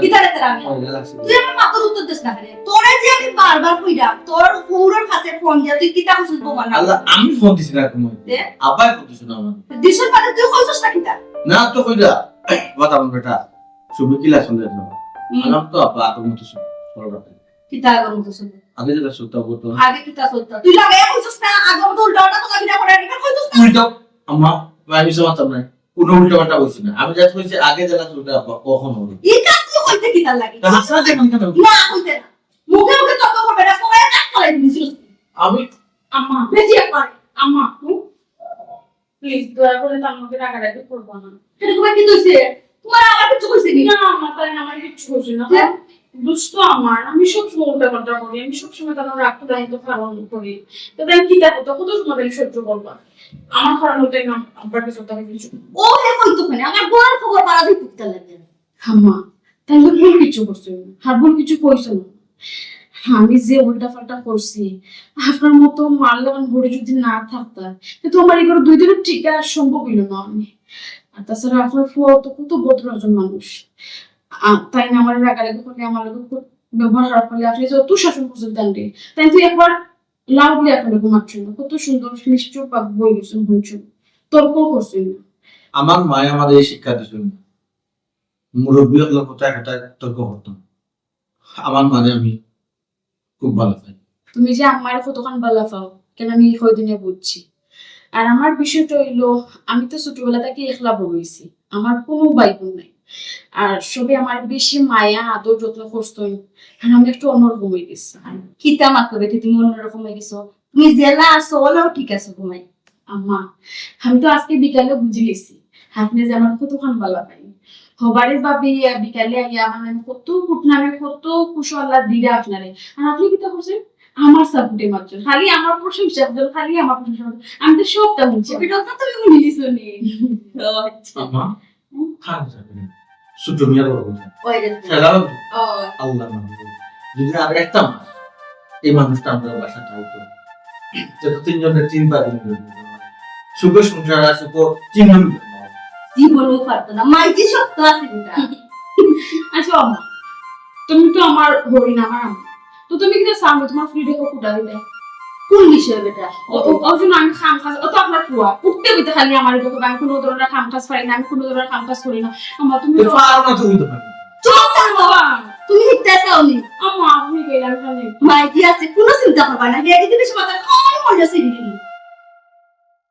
C: কিতারে তেরা আমি তুই আমার মাথার উত্তর দিস না রে তোরে যে আমি বারবার কইরাম তোর ফৌরের কাছে ফোন দিয়া তুই কিতা কইছিস তোমার না
A: আল্লাহ আমি ফোন দিছি না তুমি
C: দে
A: আব্বাই ফোন দিছ না আমার
C: দিশর বাদে তুই কইছিস না কিতা
A: না তো কইরা কথা বল বেটা শুভ কি লাগছ না আমার তো আব্বা তো মত শুন
C: কিতা করব তো শুন
A: আগে যেটা সুতা বলতো
C: আগে কিতা চলতা তুই লাগাই কইছিস না আগে তো উল্টাটা তো কিতা করে এটা কইছিস না
A: উল্টো আম্মা আমি সমাতাম না কোনো উল্টো পাল্টা বলছি না আমি যা কইছি আগে যেটা সুতা কখন হবে
C: ই কাজ তুই কইতে কিতা লাগে
A: তা হাসনা দেখুন কেন
C: না কইতে না মুখে মুখে তত করবে না সবাই কাট করে দিছিস
A: আমি
E: আম্মা
C: বেজি একবার
E: আম্মা প্লিজ দয়া করে তো আমাকে রাগারাগি করবো না
C: এটা তোমার কি দইছে তোমার আবার কিছু কইছে নি
E: না আম্মা তাই আমার কিচ্ছু করছি না দুষ্ট আমার আমি সবসময় উল্টা পাল্টা করি আমি সবসময় তার রাখতে দায়িত্ব পালন করি তাদের কি দেখো তো কত তোমাদের সহ্য করবা আমার খারাপ হতে না আমার কিছু তাকে কিছু
C: ও হে কইতো কেন আমার বড় খবর পারা দিতে কিতা লাগে
E: আম্মা তাহলে ভুল কিছু করছো আর ভুল কিছু কইছো না আমি যে উল্টা পাল্টা করছি আপনার মতো মাল্লাবান ঘুরে যদি না থাকতাম তো আমার এগুলো 2 দিনের টিকা সম্ভব হইল না আমি আর তাছাড়া আপনার ফুয়া তো কত ভদ্র একজন মানুষ তাই না আমার রাগারাগি করলে আমার লোক ব্যবহার খারাপ করলে আপনি যত শাসন করছেন তান্ডে তাই তুই একবার লাভ দিয়ে আপনার মারছেন না কত সুন্দর নিশ্চয় পাক বই গেছেন বলছেন তর্ক করছেন না
A: আমার মায়ে আমাদের এই শিক্ষা দিয়েছিল মুরব্বী হলে কোথায় একটা তর্ক করতাম আমার মানে আমি খুব ভালো পাই
E: তুমি যে আমার কতক্ষণ বালা পাও কেন আমি কয়দিনে বুঝছি আর আমার বিষয়টা হইলো আমি তো ছোটবেলা থেকে একলা বড় হইছি, আমার কোনো ভাই বোন নাই। আর সবে আমার বেশি মায়া আদর যত্ন করতো, আর আমি একটু অন্যরকম হয়ে গেছি।
C: কিতা মাত্র বেটি তুমি অন্যরকম হয়ে গেছো, তুমি জেলা আছো ওলাও ঠিক আছে ঘুমাই।
E: আম্মা আমি তো আজকে বিকালে বুঝে গেছি আপনি যে আমার কতক্ষণ ভালো পাই হবারে ভাবি বিকালে আইয়া আমার আমি কত কুটনামে কত কুশো আল্লাহ দিলে আপনারে, আর আপনি কি তা করছেন আমার সাপোর্টে মাত্র, খালি আমার প্রশংসা করছেন, খালি আমার প্রশংসা করছেন। আমি তো সবটা বুঝছি।
C: অভিনতা তুমি মিলিছো নি। ও আচ্ছা
A: আম্মা খান যাবে ছোট মিয়ার বড় কথা
C: ওই রে
A: খেলাও
C: ও
A: আল্লাহ মাহবুব যদি আর একটা মাস এই মানুষটা আমাদের বাসা থাকতো যত তিনজনের চিন্তা সুখে সংসার আছে চিহ্ন
C: জীবনও পারতো না মাইজি সত্য আছে এটা।
E: আচ্ছা আম্মা তুমি তো আমার হরিণ, আমার আম্মা, তো তুমি কি সামনে তোমার ফ্রি দেখো কুটা দিলে
C: কোন বিষয় বেটা?
E: ওই জন্য আমি খাম খাস ও তো আপনার ফুয়া উঠতে উঠতে খালি আমার দেখো আমি কোনো ধরনের খাম খাস পারি না, আমি কোনো ধরনের খাম খাস করি না। আম্মা তুমি তো
A: পারো না তুমি তো পারো
C: চুপ থাকো বাবা, তুমি হিটতে চাওনি।
E: আম্মা আপনি কইলাম খালি
C: মাইজি আছে কোনো চিন্তা করবা না, হে যদি বেশি মাথা কম মনে আছে দিদি